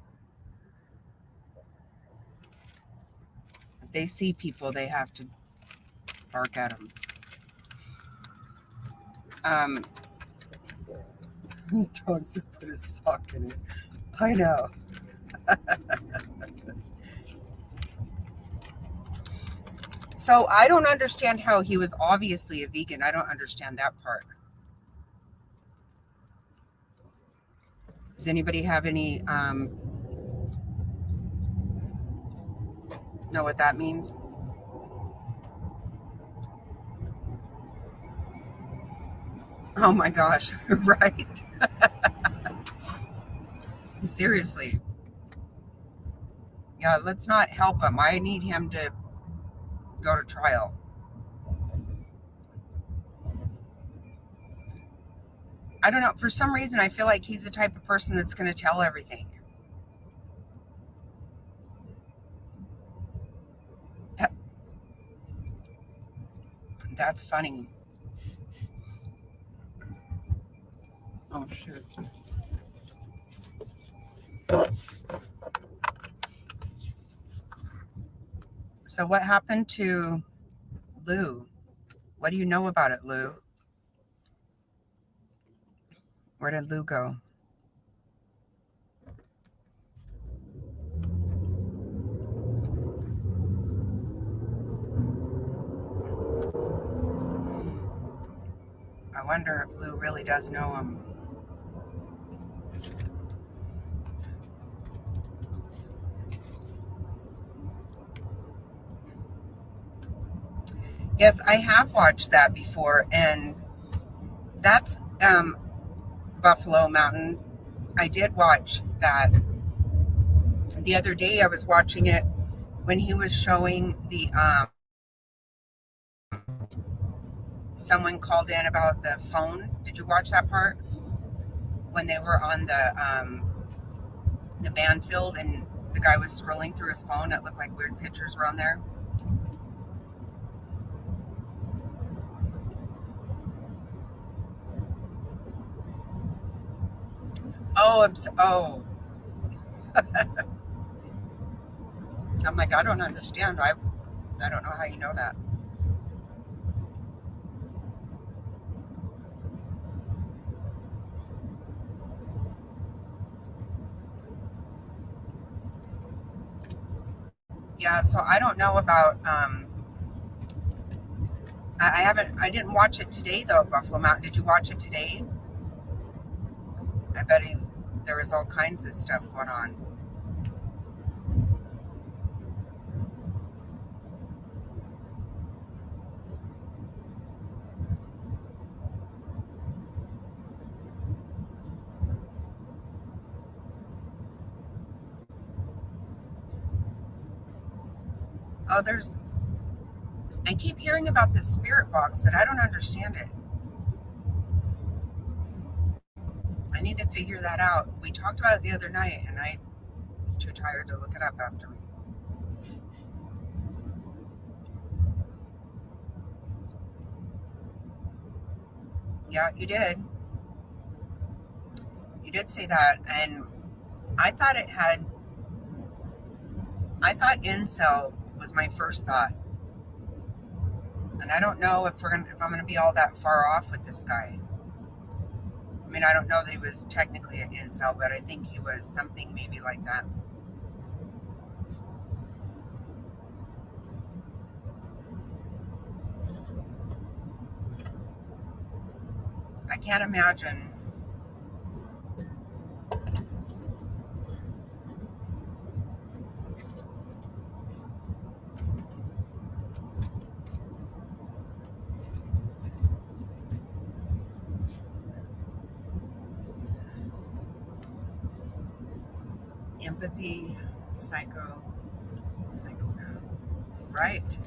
If they see people, they have to bark at them. Dogs have put a sock in it. I know. So I don't understand how he was obviously a vegan. I don't understand that part. Does anybody have any know what that means? Oh my gosh, right. Seriously. Yeah, let's not help him. I need him to go to trial. I don't know. For some reason, I feel like he's the type of person that's going to tell everything. That's funny. Oh, shoot. So what happened to Lou? What do you know about it, Lou? Where did Lou go? wonder if Lou really does know him. Yes, I have watched that before, and that's Buffalo Mountain. I did watch that. The other day I was watching it when he was showing the someone called in about the phone. Did you watch that part? When they were on the band field and the guy was scrolling through his phone, it looked like weird pictures were on there. Oh, I'm like, I don't understand. I don't know how you know that. Yeah, so I don't know about I didn't watch it today though, Buffalo Mountain. Did you watch it today? I bet there was all kinds of stuff going on. Oh, I keep hearing about this spirit box, but I don't understand it. I need to figure that out. We talked about it the other night, and I was too tired to look it up after we. Yeah, you did. You did say that, and I thought incel was my first thought, and I don't know if I'm gonna be all that far off with this guy. I mean, I don't know that he was technically an incel, but I think he was something maybe like that. I can't imagine. Empathy, psychopath. Right.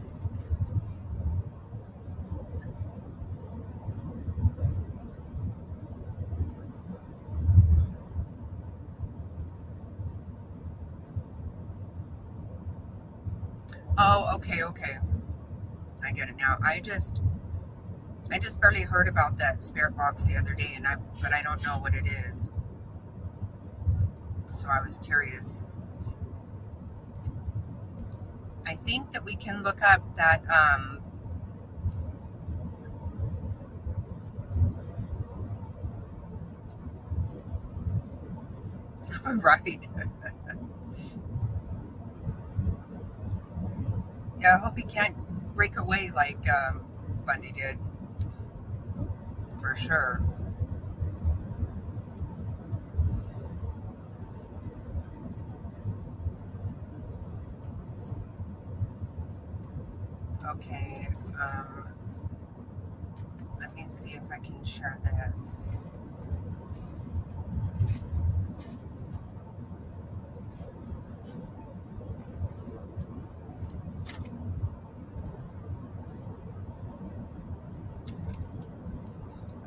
Oh, okay. I get it now. I just barely heard about that spirit box the other day, but I don't know what it is. So I was curious. I think that we can look up that right. Yeah, I hope he can't break away like Bundy did. For sure. Okay. Let me see if I can share this.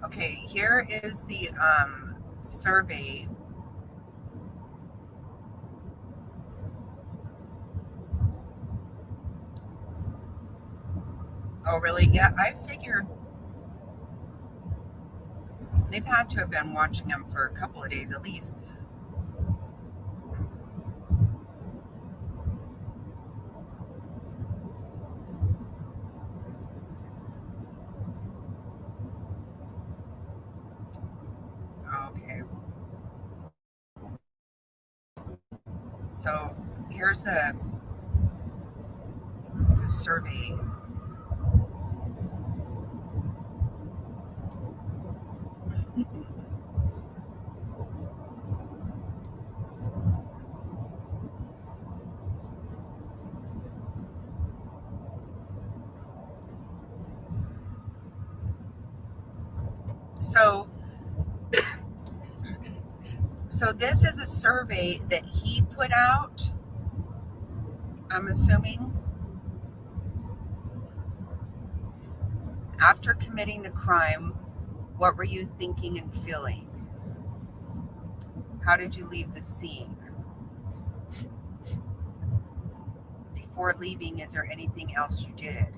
Okay, here is the survey. Oh, really? Yeah, I figured they've had to have been watching him for a couple of days at least. Okay. So here's the survey. So this is a survey that he put out, I'm assuming. After committing the crime, what were you thinking and feeling? How did you leave the scene? Before leaving, is there anything else you did?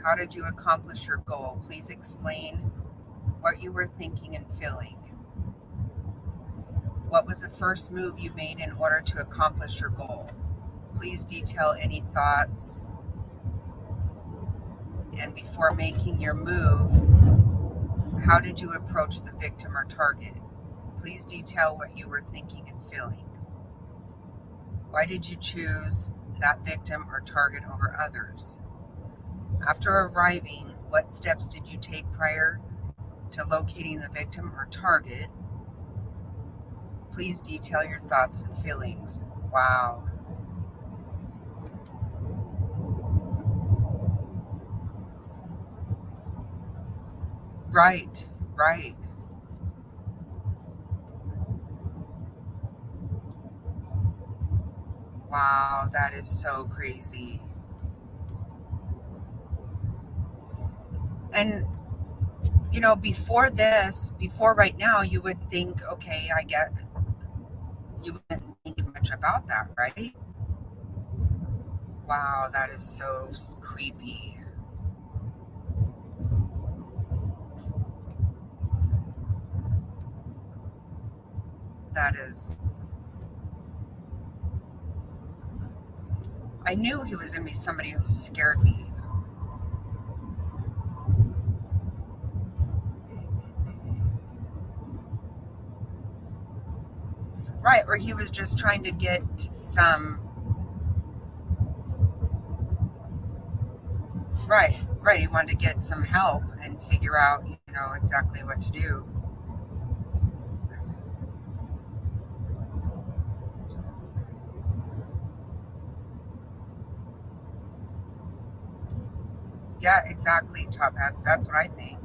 How did you accomplish your goal? Please explain what you were thinking and feeling. What was the first move you made in order to accomplish your goal? Please detail any thoughts. And before making your move, how did you approach the victim or target? Please detail what you were thinking and feeling. Why did you choose that victim or target over others? After arriving, what steps did you take prior to locating the victim or target? Please detail your thoughts and feelings. Wow. Right. Wow, that is so crazy. And, before right now, you would think, okay, you wouldn't think much about that, right? Wow, that is so creepy. I knew he was going to be somebody who scared me. Right, or he was just trying to get some... Right, he wanted to get some help and figure out, exactly what to do. Yeah, exactly, Top Hats. That's what I think.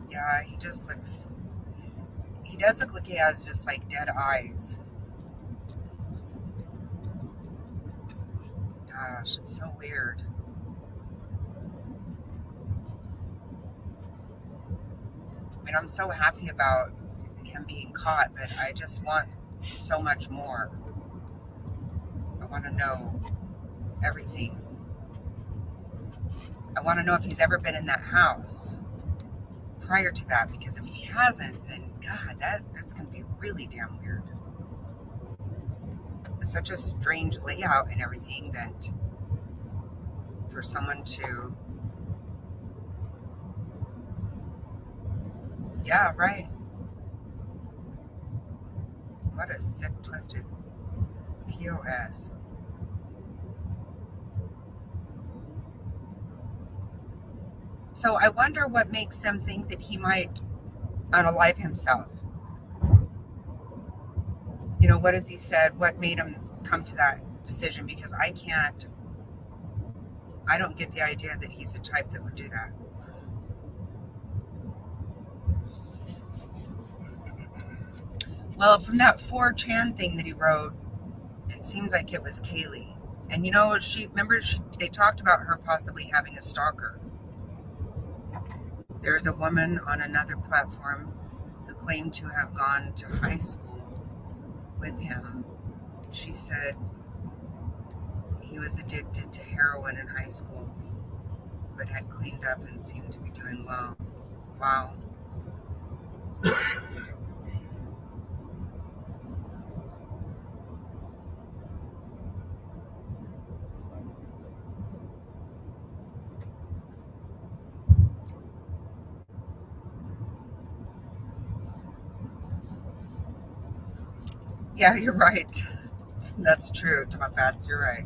Yeah, he does look like he has just like dead eyes. Gosh, it's so weird. I mean, I'm so happy about him being caught, but I just want so much more. I want to know everything. I want to know if he's ever been in that house prior to that, because if he hasn't, then God, that's going to be really damn weird. It's such a strange layout and everything that for someone to... Yeah, right. What a sick, twisted POS. So I wonder what makes them think that he might unalive himself. What has he said? What made him come to that decision? Because I don't get the idea that he's the type that would do that. Well, from that 4chan thing that he wrote, it seems like it was Kaylee. And they talked about her possibly having a stalker. There's a woman on another platform who claimed to have gone to high school with him. She said he was addicted to heroin in high school, but had cleaned up and seemed to be doing well. Wow. Yeah, you're right. That's true, Top Hats. You're right.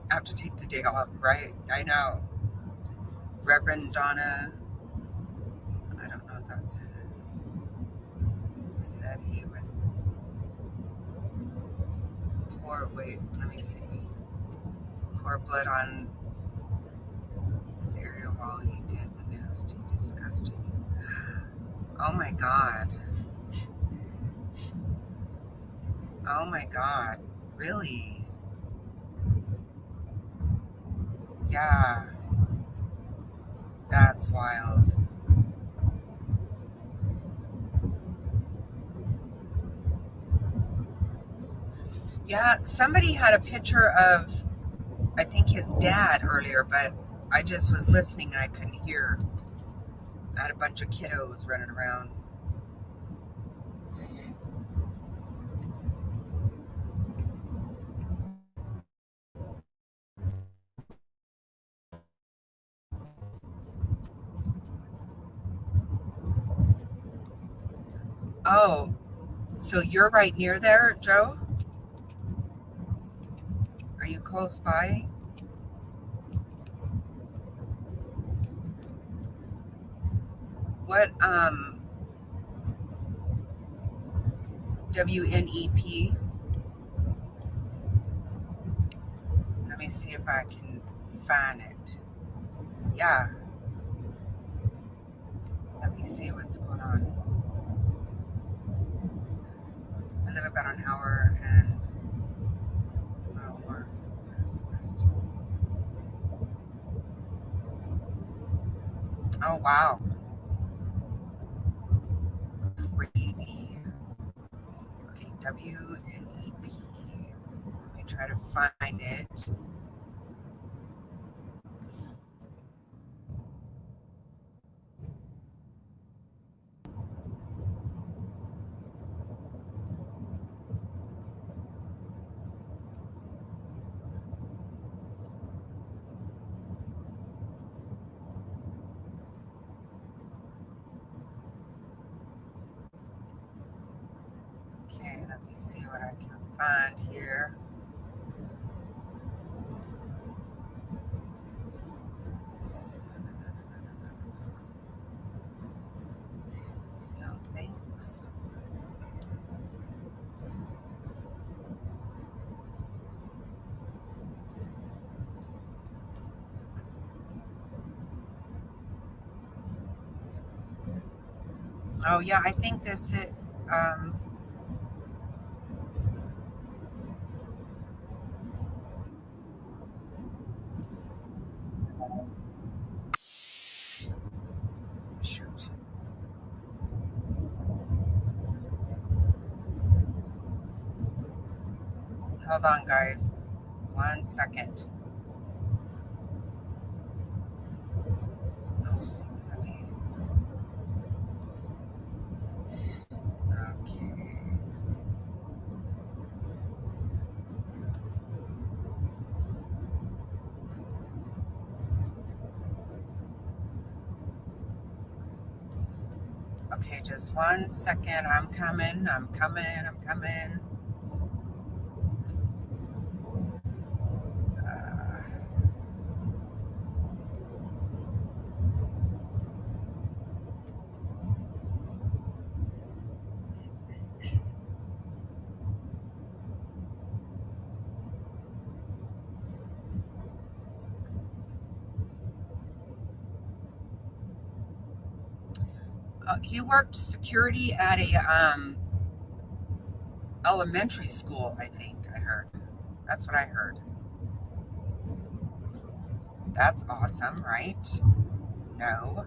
I have to take the day off, right? I know. Reverend Donna, I don't know if that's it, said he would wait, let me see. Pour blood on his area while he did the nasty, disgusting. Oh my God. Oh my God. Really? Yeah. That's wild. Yeah, somebody had a picture of, I think, his dad earlier, but I just was listening and I couldn't hear. I had a bunch of kiddos running around. Oh, so you're right near there, Joe? Are you close by? What, WNEP? Let me see if I can find it. Yeah. Let me see what's going on. I live about an hour and a little more. Where's the rest? Oh, wow. Crazy. Okay, WNEP. Let me try to find it. Okay, let me see what I can find here. No thanks. Oh yeah, I think this is shoot. Hold on, guys. 1 second. Oh, see, let me. Okay. Okay, just 1 second. I'm coming. I'm coming. I'm coming. He worked security at a elementary school, I think I heard. That's what I heard. That's awesome, right? No.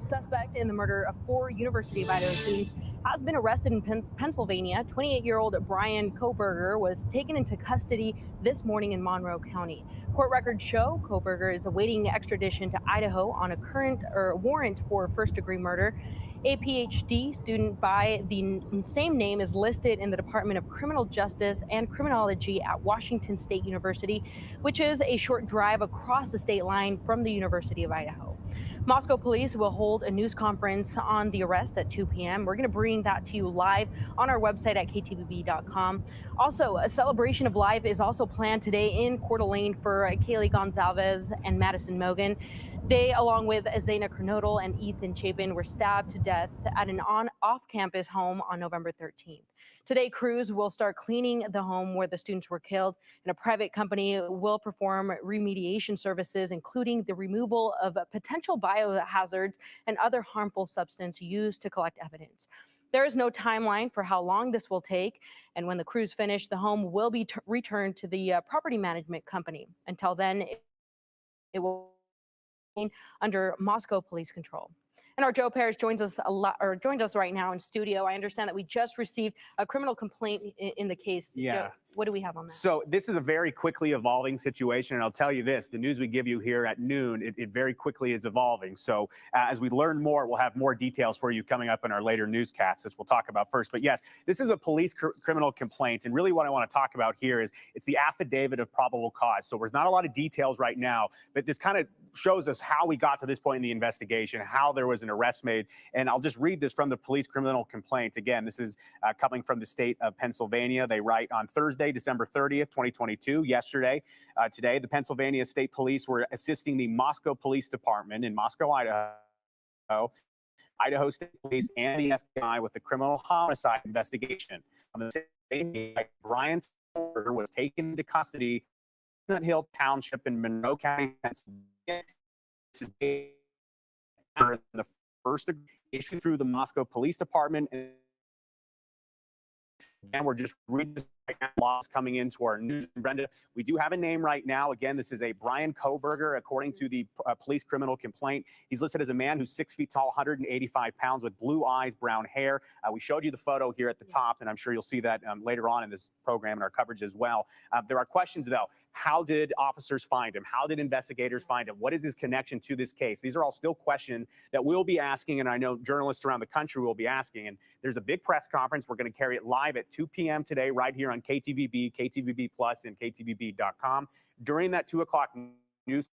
Suspect in the murder of 4 University of Idaho students has been arrested in Pennsylvania. 28-year-old Bryon Kohberger was taken into custody this morning in Monroe County. Court records show Kohberger is awaiting extradition to Idaho on a current warrant for first-degree murder. A PhD student by the same name is listed in the Department of Criminal Justice and Criminology at Washington State University, which is a short drive across the state line from the University of Idaho. Moscow police will hold a news conference on the arrest at 2 p.m. We're going to bring that to you live on our website at ktvb.com. Also, a celebration of life is also planned today in Coeur d'Alene for Kaylee Gonzalez and Madison Mogan. They, along with Zaina Kernodle and Ethan Chapin, were stabbed to death at an off-campus home on November 13th. Today, crews will start cleaning the home where the students were killed, and a private company will perform remediation services, including the removal of potential biohazards and other harmful substance used to collect evidence. There is no timeline for how long this will take, and when the crews finish, the home will be returned to the property management company. Until then, it will remain under Moscow police control. And our Joe Parrish joined us right now in studio. I understand that we just received a criminal complaint in the case.
Yeah.
Joe, what do we have on that?
So this is a very quickly evolving situation, and I'll tell you this, the news we give you here at noon, it very quickly is evolving. So as we learn more, we'll have more details for you coming up in our later newscasts, which we'll talk about first. But yes, this is a police criminal complaint, and really what I want to talk about here is it's the affidavit of probable cause. So there's not a lot of details right now, but this kind of shows us how we got to this point in the investigation, how there was an arrest made. And I'll just read this from the police criminal complaint. Again, this is coming from the state of Pennsylvania. They write on Thursday, December 30th, 2022, yesterday, today, the Pennsylvania State Police were assisting the Moscow Police Department in Moscow, Idaho, Idaho State Police, and the FBI with the criminal homicide investigation. On the same day, Bryon was taken into custody in Chestnut Hill Township in Monroe County, Pennsylvania. This is the first issued through the Moscow Police Department. And we're just reading laws coming into our news. Brenda, we do have a name right now. Again, this is a Bryon Kohberger, according to the police criminal complaint. He's listed as a man who's 6 feet tall, 185 pounds, with blue eyes, brown hair. We showed you the photo here at the top, and I'm sure you'll see that later on in this program and our coverage as well. There are questions, though. How did officers find him? How did investigators find him? What is his connection to this case? These are all still questions that we'll be asking, and I know journalists around the country will be asking. And there's a big press conference. We're going to carry it live at 2 p.m. today, right here on KTVB, KTVB Plus, and KTVB.com. During that 2 o'clock news,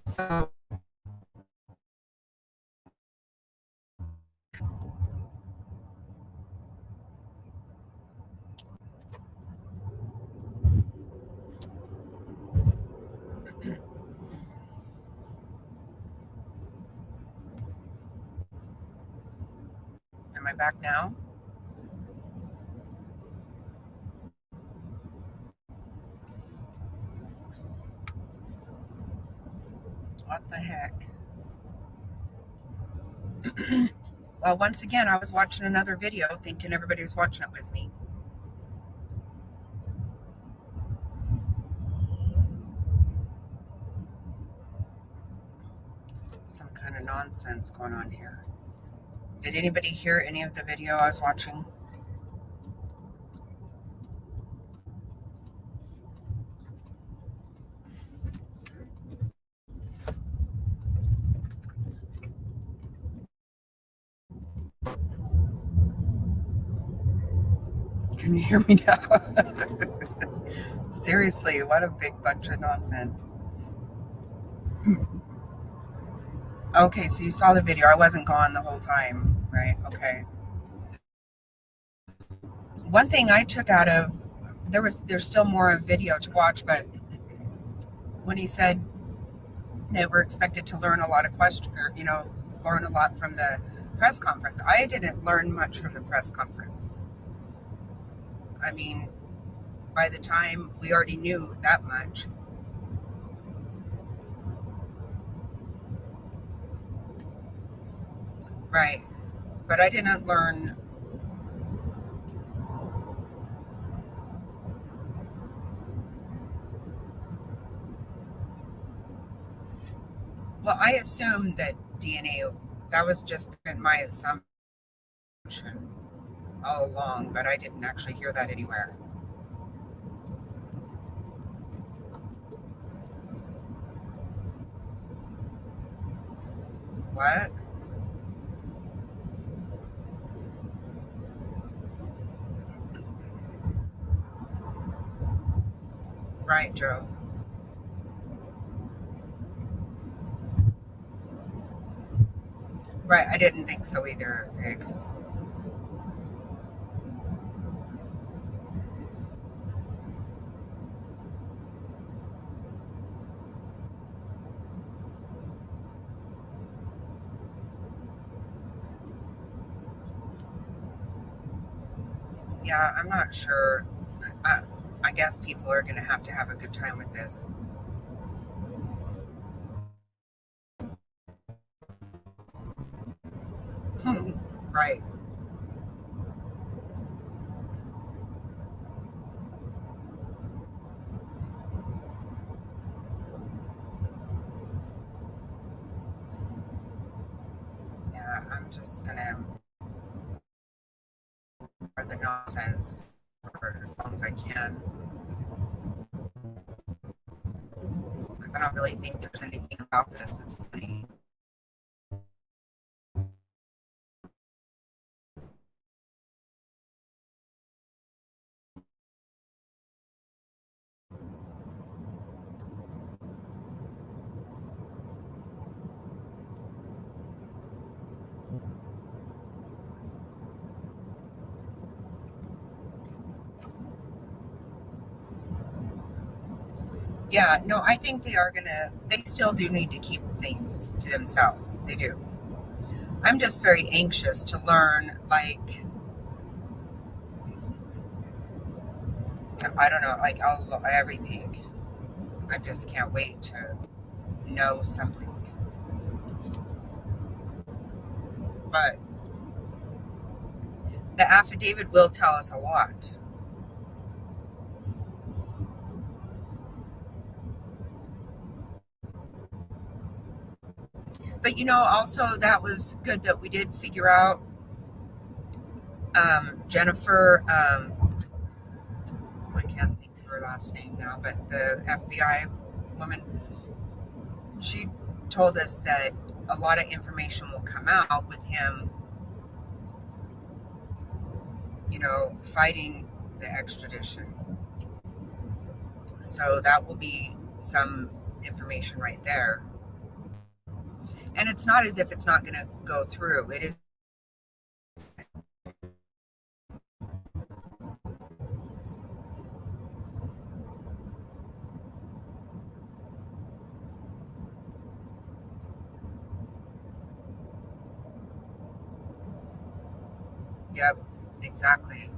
So am I back now? What the heck? Well, once again, I was watching another video thinking everybody was watching it with me. Some kind of nonsense going on here. Did anybody hear any of the video I was watching? Can you hear me now? Seriously, what a big bunch of nonsense. Okay, so you saw the video. I wasn't gone the whole time, right? Okay. One thing I took out of there's still more video to watch, but when he said that we're expected to learn a lot of questions, or learn a lot from the press conference, I didn't learn much from the press conference. I mean, by the time we already knew that much. Right. But I didn't learn Well, I assumed that DNA, that was just been my assumption all along, but I didn't actually hear that anywhere. What? Right, Joe. Right, I didn't think so either, Vic. Yeah, I'm not sure. I guess people are going to have a good time with this. Right. Yeah, I'm just going to ignore the nonsense for as long as I can. Because I don't really think there's anything about this. It's funny. Yeah, no, I think they still do need to keep things to themselves. They do. I'm just very anxious to learn, like, I don't know, like, everything. I just can't wait to know something. But the affidavit will tell us a lot. But also that was good that we did figure out Jennifer. I can't think of her last name now, but the FBI woman. She told us that a lot of information will come out with him, fighting the extradition. So that will be some information right there. And it's not as if it's not going to go through. It is. Yep, exactly.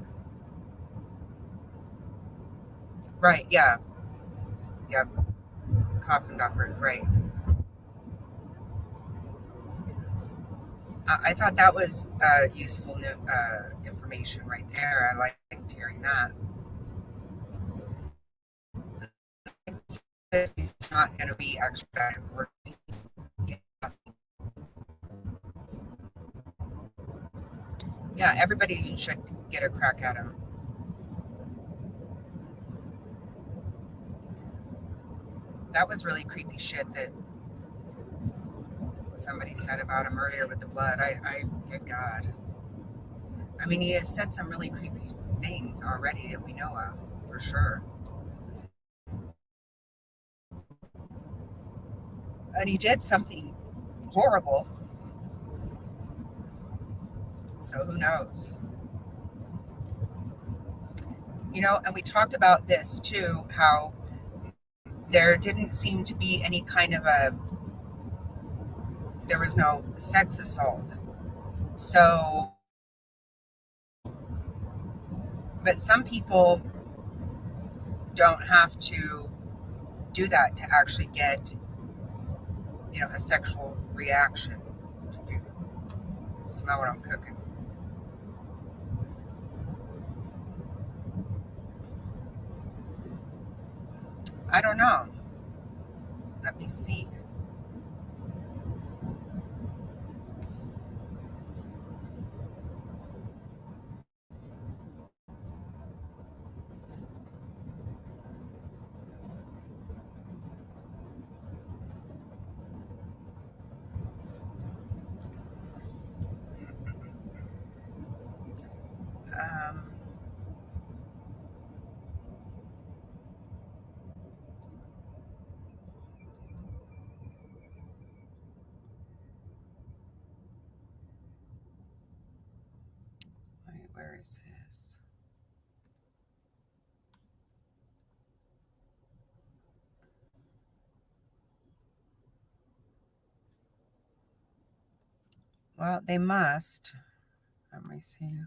Right, yeah. Yep. Coffin Duffer, right. I thought that was useful information right there. I liked hearing that. He's not going to be extradited, of course. Yeah, everybody should get a crack at him. That was really creepy shit that somebody said about him earlier with the blood. Good God. I mean, he has said some really creepy things already that we know of, for sure. And he did something horrible. So who knows? And we talked about this too, how there didn't seem to be any kind of there was no sex assault. So, but some people don't have to do that to actually get, a sexual reaction. If you smell what I'm cooking. I don't know. Let me see. Where is this? Well, they must. Let me see.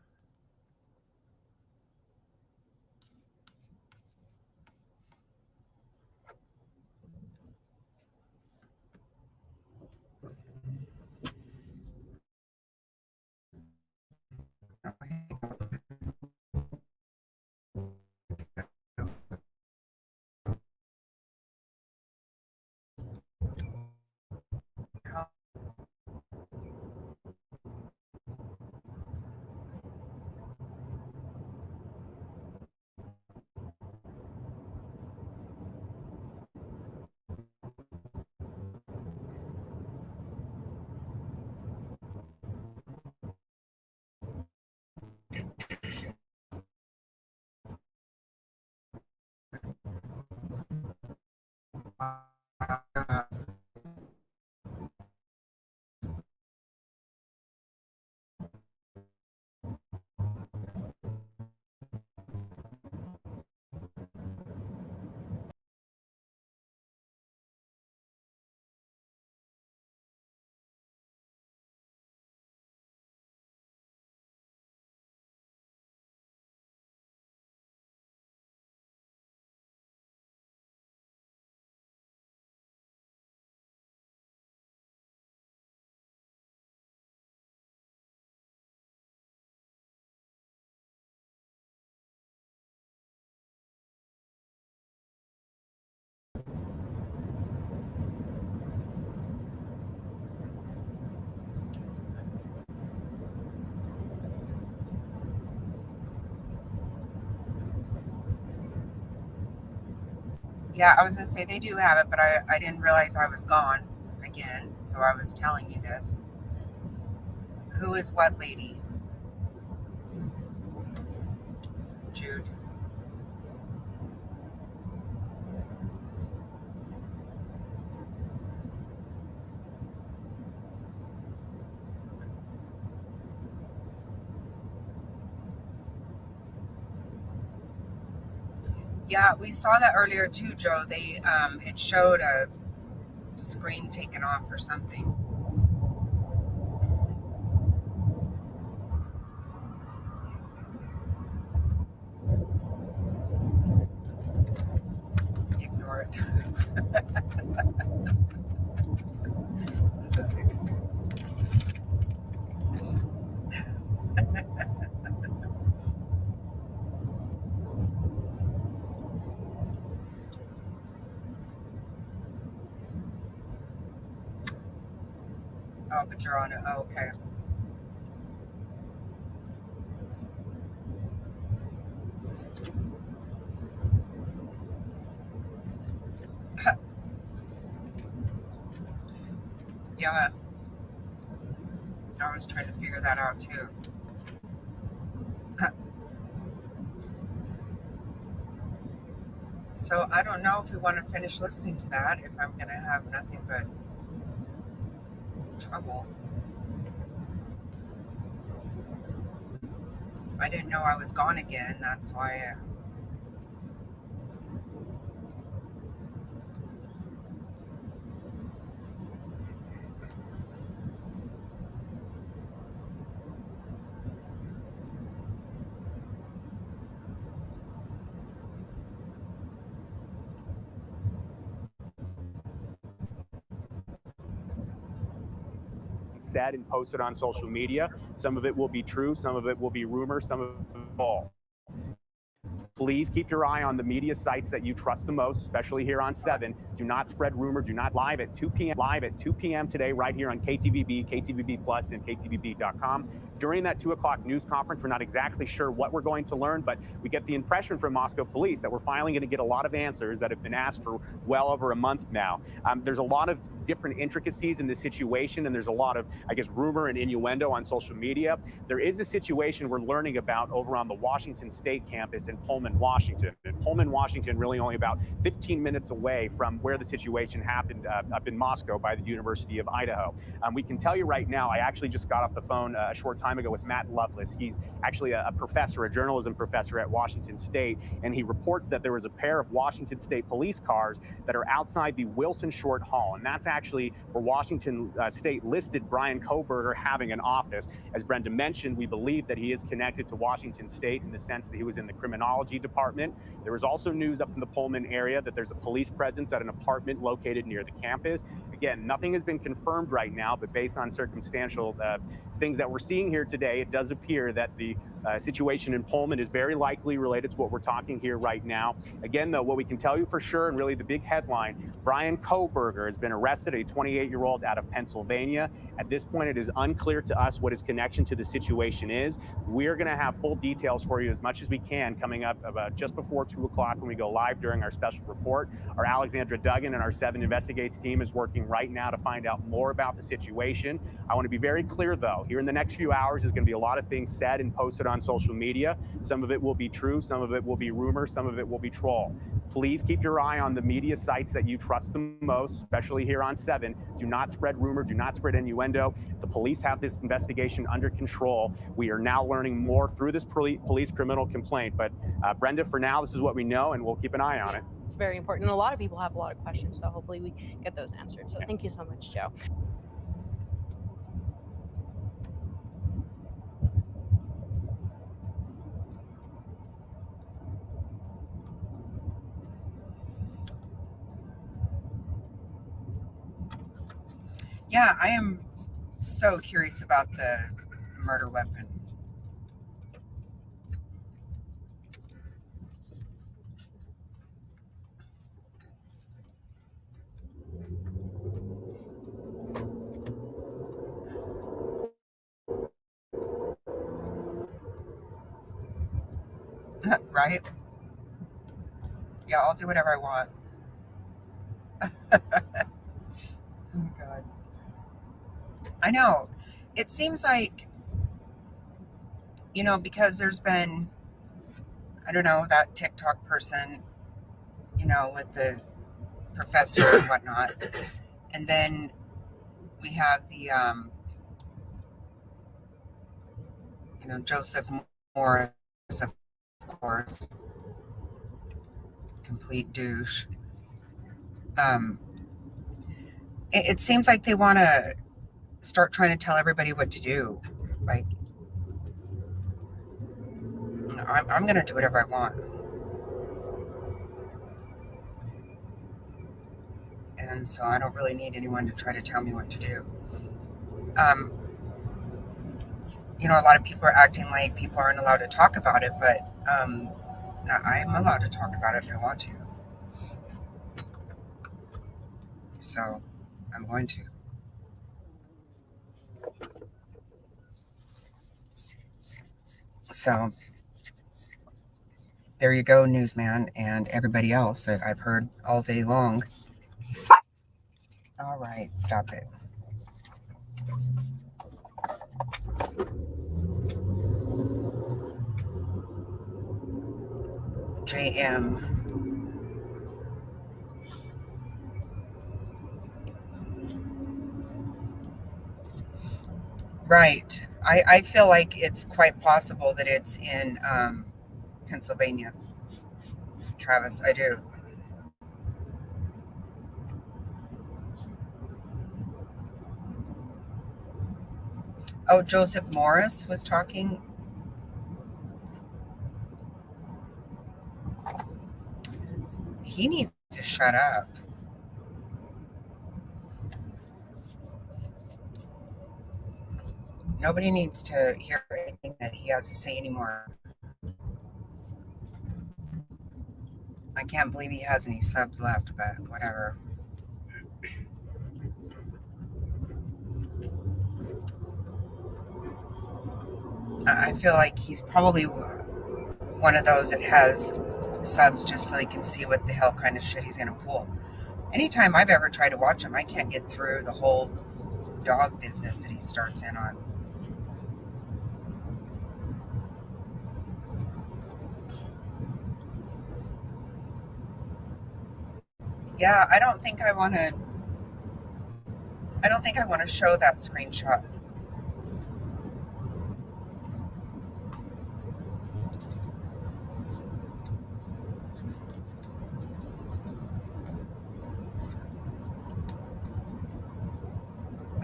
Yeah, I was going to say they do have it, but I didn't realize I was gone again. So I was telling you this. Who is what lady? Jude. Yeah, we saw that earlier too, Joe. They it showed a screen taken off or something. Ignore it. Oh, but you're on it. Oh, okay. Yeah, I was trying to figure that out too. So I don't know if we want to finish listening to that, if I'm going to have nothing but trouble. I didn't know I was gone again. That's why.
Said and posted on social media. Some of it will be true, some of it will be rumor, some of it all. Please keep your eye on the media sites that you trust the most, especially here on 7. Do not spread rumor. Do not live at 2 p.m. today, right here on KTVB, KTVB Plus, and KTVB.com. During that 2 o'clock news conference, we're not exactly sure what we're going to learn, but we get the impression from Moscow police that we're finally going to get a lot of answers that have been asked for well over a month now. There's a lot of different intricacies in this situation, and there's a lot of, I guess, rumor and innuendo on social media. There is a situation we're learning about over on the Washington State campus in Pullman,
Pullman, Washington. And Pullman, Washington, really only about 15 minutes away from where the situation happened up in Moscow by the University of Idaho. We can tell you right now, I actually just got off the phone a short time ago with Matt Lovelace. He's actually a professor, a journalism professor at Washington State, and he reports that there was a pair of Washington State police cars that are outside the Wilson Short Hall, and that's actually where Washington State listed Bryon Kohberger having an office. As Brenda mentioned, we believe that he is connected to Washington State in the sense that he was in the criminology department. There was also news up in the Pullman area that there's a police presence at an apartment located near the campus. Again, nothing has been confirmed right now, but based on circumstantial things that we're seeing here today, it does appear that the situation in Pullman is very likely related to what we're talking here right now. Again, though, what we can tell you for sure, and really the big headline, Bryon Kohberger has been arrested, a 28-year-old out of Pennsylvania. At this point, it is unclear to us what his connection to the situation is. We're going to have full details for you as much as we can coming up about just before 2 o'clock when we go live during our special report. Our Alexandra Duggan and our 7 Investigates team is working right now to find out more about the situation. I want to be very clear, though. Here in the next few hours, there's going to be a lot of things said and posted on social media. Some of it will be true, some of it will be rumor, some of it will be troll. Please keep your eye on the media sites that you trust the most, especially here on 7. Do not spread rumor, do not spread innuendo. The police have this investigation under control. We are now learning more through this police criminal complaint. But Brenda, for now, this is what we know, and we'll keep an eye on it.
It's very important. A lot of people have a lot of questions, so hopefully we get those answered. So thank you so much, Joe.
Yeah, I am so curious about the murder weapon. Right? Yeah, I'll do whatever I want. Oh, God. I know. It seems like, because there's been, I don't know, that TikTok person, with the professor and whatnot. And then we have the, Joseph Morris, of course, complete douche. It seems like they want to start trying to tell everybody what to do. Like, I'm going to do whatever I want. And so I don't really need anyone to try to tell me what to do. A lot of people are acting like people aren't allowed to talk about it, but I'm allowed to talk about it if I want to. So I'm going to. So there you go, newsman, and everybody else that I've heard all day long. All right, stop it. JM. Right. I feel like it's quite possible that it's in Pennsylvania. Travis, I do. Oh, Joseph Morris was talking. He needs to shut up. Nobody needs to hear anything that he has to say anymore. I can't believe he has any subs left, but whatever. I feel like he's probably one of those that has subs just so he can see what the hell kind of shit he's going to pull. Anytime I've ever tried to watch him, I can't get through the whole dog business that he starts in on. Yeah, I don't think I want to show that screenshot.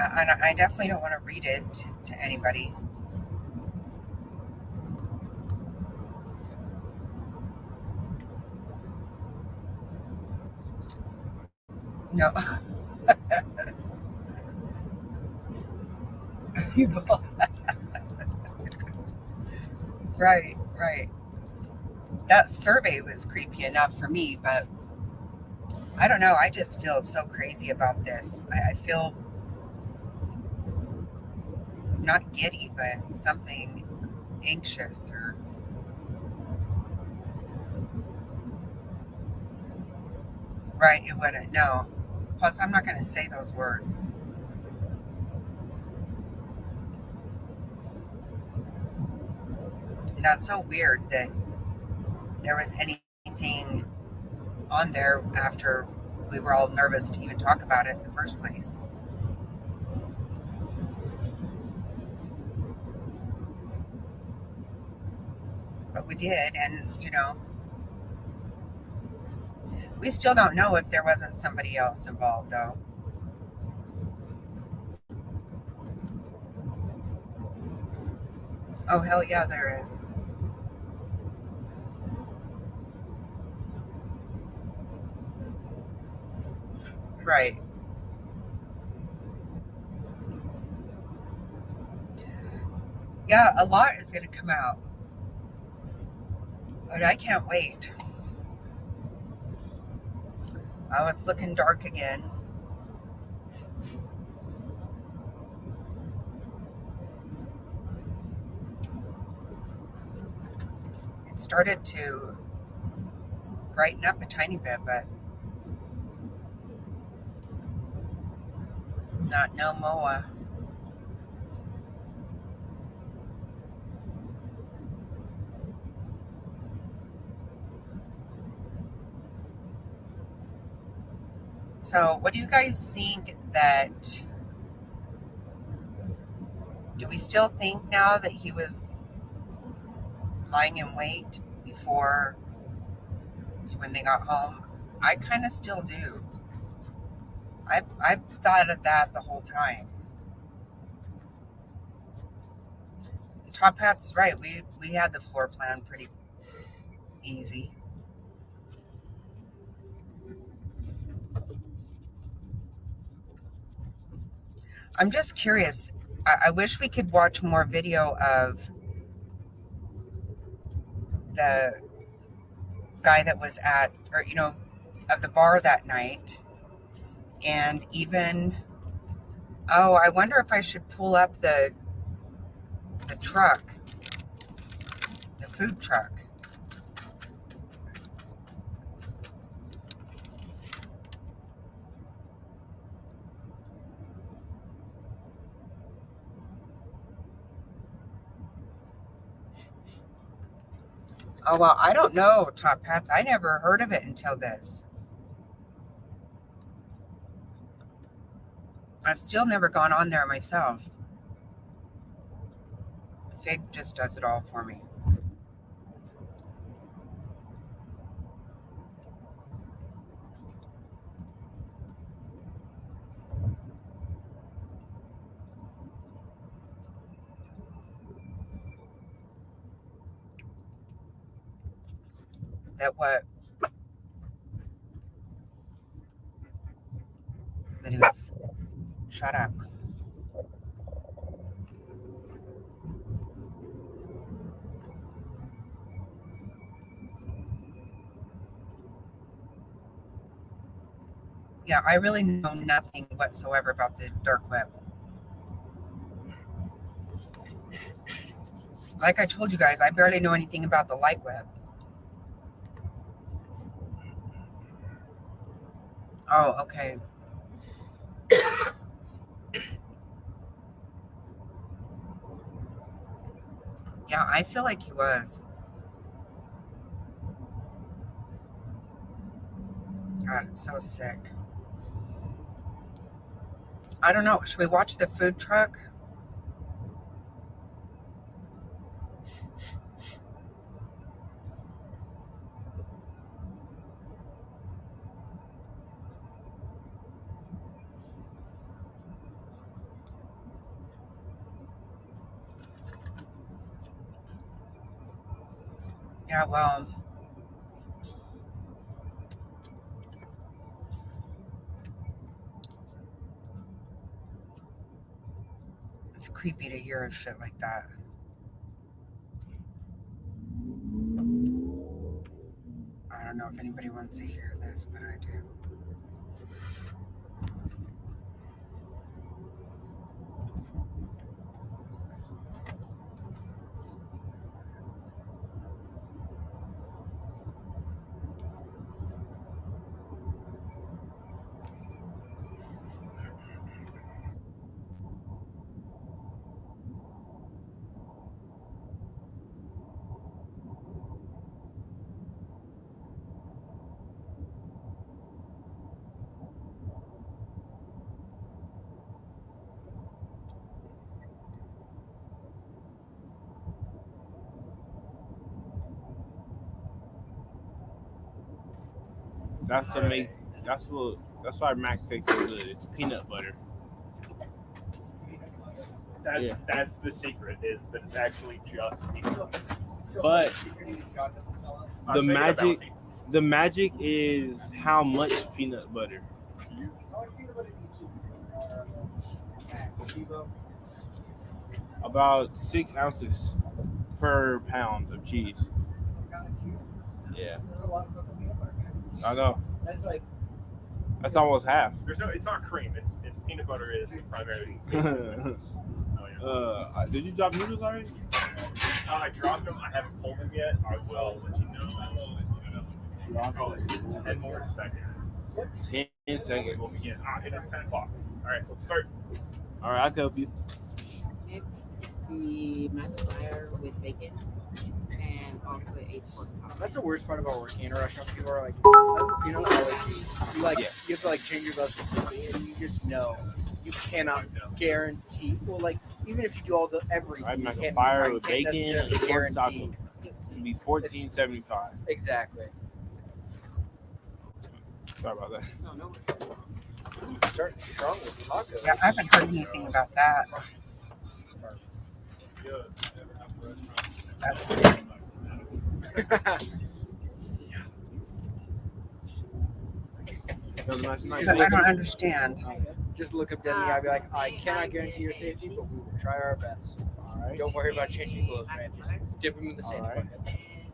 And I definitely don't want to read it to anybody. No. Right, right. That survey was creepy enough for me, but I don't know. I just feel so crazy about this. I feel not giddy, but something anxious or right. It wouldn't. No. Plus, I'm not going to say those words. And that's so weird that there was anything on there after we were all nervous to even talk about it in the first place. But we did, and we still don't know if there wasn't somebody else involved, though. Oh, hell yeah, there is. Right. Yeah, a lot is going to come out. But I can't wait. Oh, it's looking dark again. It started to brighten up a tiny bit, but not no moa. So what do you guys think do we still think now that he was lying in wait before when they got home? I kind of still do. I've thought of that the whole time. Top Hat's right. We had the floor plan pretty easy. I'm just curious. I wish we could watch more video of the guy that was at, or of the bar that night, and even. Oh, I wonder if I should pull up the truck, the food truck. Oh, well, I don't know, Top Hats. I never heard of it until this. I've still never gone on there myself. Fig just does it all for me. That what? That he was. Shut up. Yeah, I really know nothing whatsoever about the dark web. Like I told you guys, I barely know anything about the light web. Oh, okay. Yeah, I feel like he was. God, it's so sick. I don't know. Should we watch the food truck? Yeah, well, it's creepy to hear of shit like that. I don't know if anybody wants to hear this, but I do.
That's what make that's why Mac tastes so good. It's peanut butter.
That's the secret, is that it's actually just peanut butter.
But the magic is how much peanut butter. About 6 ounces per pound of cheese. Yeah. I know. That's almost half.
It's not cream. It's peanut butter is the primary.
Did you drop noodles already?
I dropped them. I haven't pulled them yet. I will let you know. 10 more seconds.
10 seconds.
We'll begin. It is 10 o'clock. All right, let's start.
All right, I'll help you.
The magnifier with bacon and also a pork chop.
That's the worst part about working in a restaurant. People are like, you know, you have to like change your recipe, and you just know you cannot guarantee. Well, like even if you do all the everything,
Right,
you
magnifier with
can't
bacon and
necessarily
pork taco.
guarantee.
It'd be $14.75.
Exactly.
Sorry about that.
No. Starting strong with tacos.
Yeah, I haven't heard anything about that. That's good. I don't understand.
Just look up Denny. I'd be like, I cannot guarantee your safety, but we will try our best.
All right.
Don't worry about changing clothes, man. Just dip them in the sand bucket.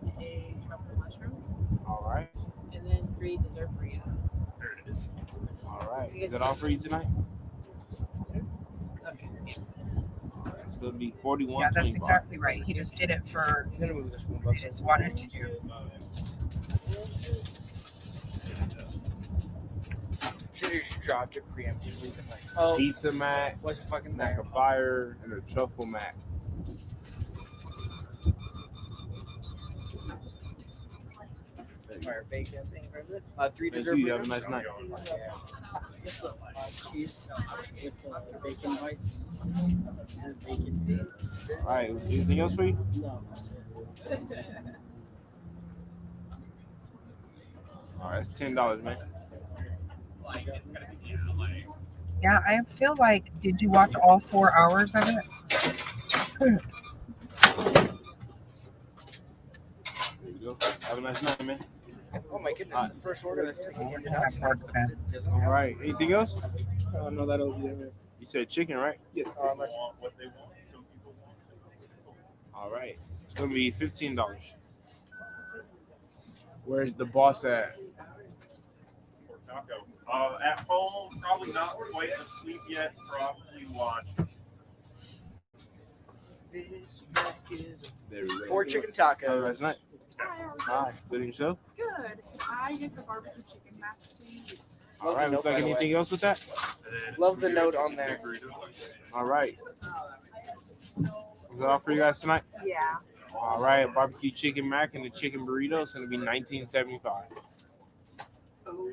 And a truffle mushroom.
All right.
And then 3 dessert burritos.
There it is.
All right. Is that all for you tonight? It's gonna be 41.
Yeah, that's exactly right. He just did it for. He just wanted to do.
Should have just dropped it preemptively.
Pizza mac,
wasn't fucking
mac
there.
of fire, and a truffle mac.
Fire bacon. 3
Thank
dessert
you.
burritos.
Have a nice night.
Cheese with bacon bites. Bacon.
All right. Anything else for you?
No.
All right. That's $10, man.
Yeah, I feel like. Did you watch all 4 hours of it?
There you go. Have a nice night, man.
Oh my goodness! The first order that's taken.
All right. Anything else?
No, that'll be it.
You said chicken, right?
Yes.
All right. It's gonna be $15. Where's the boss at?
Taco. At home, probably not quite asleep yet. Probably watching.
There we go.
4 chicken tacos.
Have a nice night. Hi. Good and yourself?
Good. I get the barbecue chicken mac, please.
All right. Would you like anything else with that?
Love the note on there.
All right. Is that all for you guys tonight?
Yeah.
All right. Barbecue chicken mac and the chicken burrito is going to be $19.75.
Oh.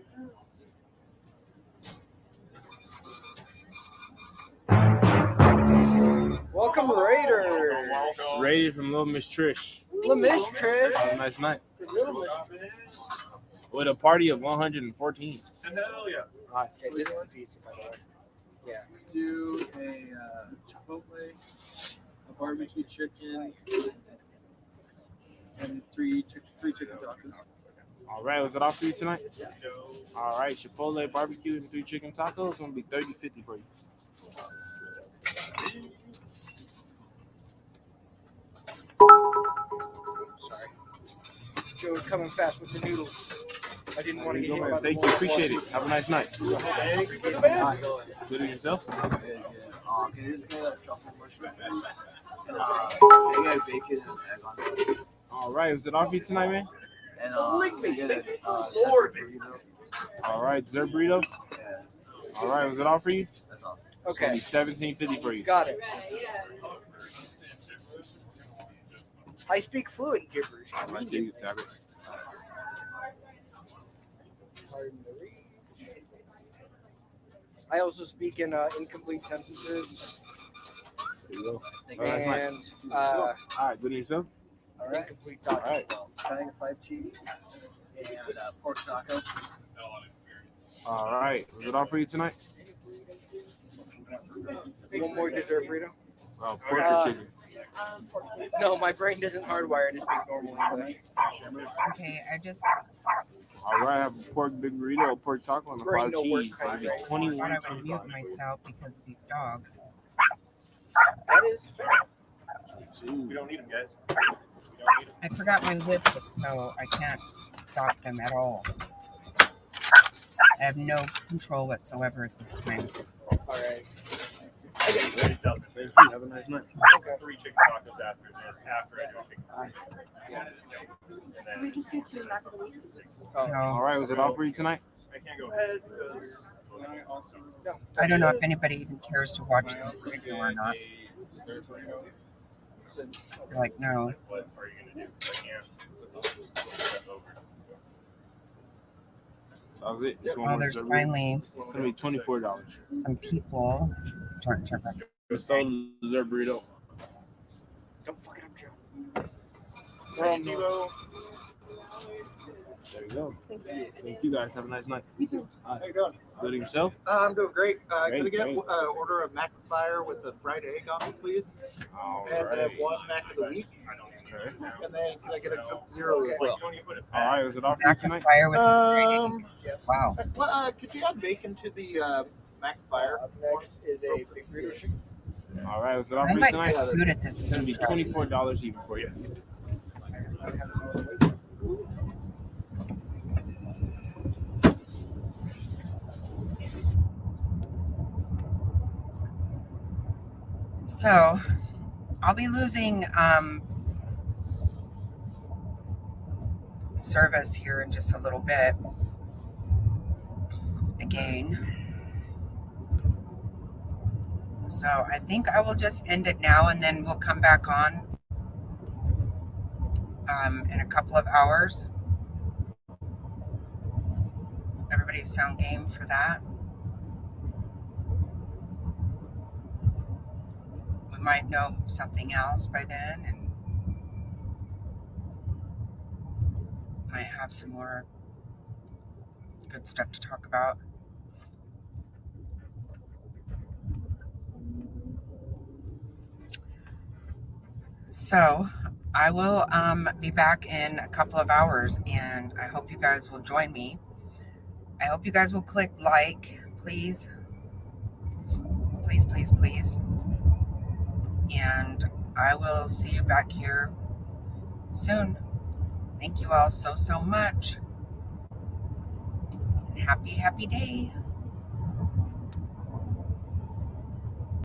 Raiders.
Rated from Little Miss Trish.
Little Miss Trish.
Have a nice night.
Little Miss.
With a party of 114.
Hell yeah. Okay, this is the pizza, by the way. Yeah.
Do a Chipotle, a barbecue chicken, and three chicken tacos.
All right, was it all for you tonight? All right, Chipotle, barbecue, and 3 chicken tacos. It's going to be $30.50 for you.
Sorry. Joe was coming fast with the noodles. I didn't want to get hit by the
Thank you. Appreciate it. Have a nice night. Good to yourself? All right. Was it all for you tonight, man? All right. Dessert burrito? All right. Was it all for you?
Okay.
$17.50 for you.
Got it. I speak fluent gibberish.
All right, you tap it.
I also speak in incomplete sentences.
There you go.
And
all right, good to yourself.
all right. Incomplete
All
thoughts.
right.
Trying 5 cheese and pork taco.
All right. Was it all for you tonight?
One more dessert burrito.
Oh, pork or chicken?
No, my brain doesn't hardwire to speak normal English.
Okay, I just
All right, I have a pork big burrito, a pork taco, and a
Brain
5
no work
cheese.
thought I would mute
$21.25.
myself because of these dogs.
That is fair.
We don't need them, guys.
I forgot my whistle, so I can't stop them at all. I have no control whatsoever at this time.
All right.
It doesn't. Thank you. Have a nice night.
Okay.
3 chicken tacos after this, after I do chicken tacos.
Can we just do 2 back of the weeks?
Oh.
So
All right, was it all for you tonight?
I can't go ahead because
No.
I don't know if anybody even cares to watch this video or not. They're like, no.
What are you going to do? I can't.
That was it. Just one
Well,
more
there's
dessert burrito.
finally
It's going to be $24.
some people starting to rec-
The sole dessert burrito.
Don't fuck it up, Joe. We're on the
There you go. Thank you guys. Have a nice night.
You too.
All
How
right.
you doing?
Good to yourself?
I'm doing great.
Great,
Could I get
great.
order of mac and fire with the fried egg on it, please?
All
And
right.
one mac of the week.
Okay.
And then can I get a Coke Zero as well?
All right. Was it all for you
Mac and
tonight?
fire with wow.
Well, could you add bacon to the mac and fire?
Up next is a big burrito chicken.
All right. Was it all for
Sounds
you
like
tonight?
good food at this
It's going to be
food truck.
$24 even for you.
So I'll be losing service here in just a little bit. Again. So I think I will just end it now and then we'll come back on in a couple of hours. Everybody's sound game for that. We might know something else by then and might have some more good stuff to talk about. So I will be back in a couple of hours and I hope you guys will join me. I hope you guys will click like, please. Please, please, please. And I will see you back here soon. Thank you all so, so much. And happy, happy day.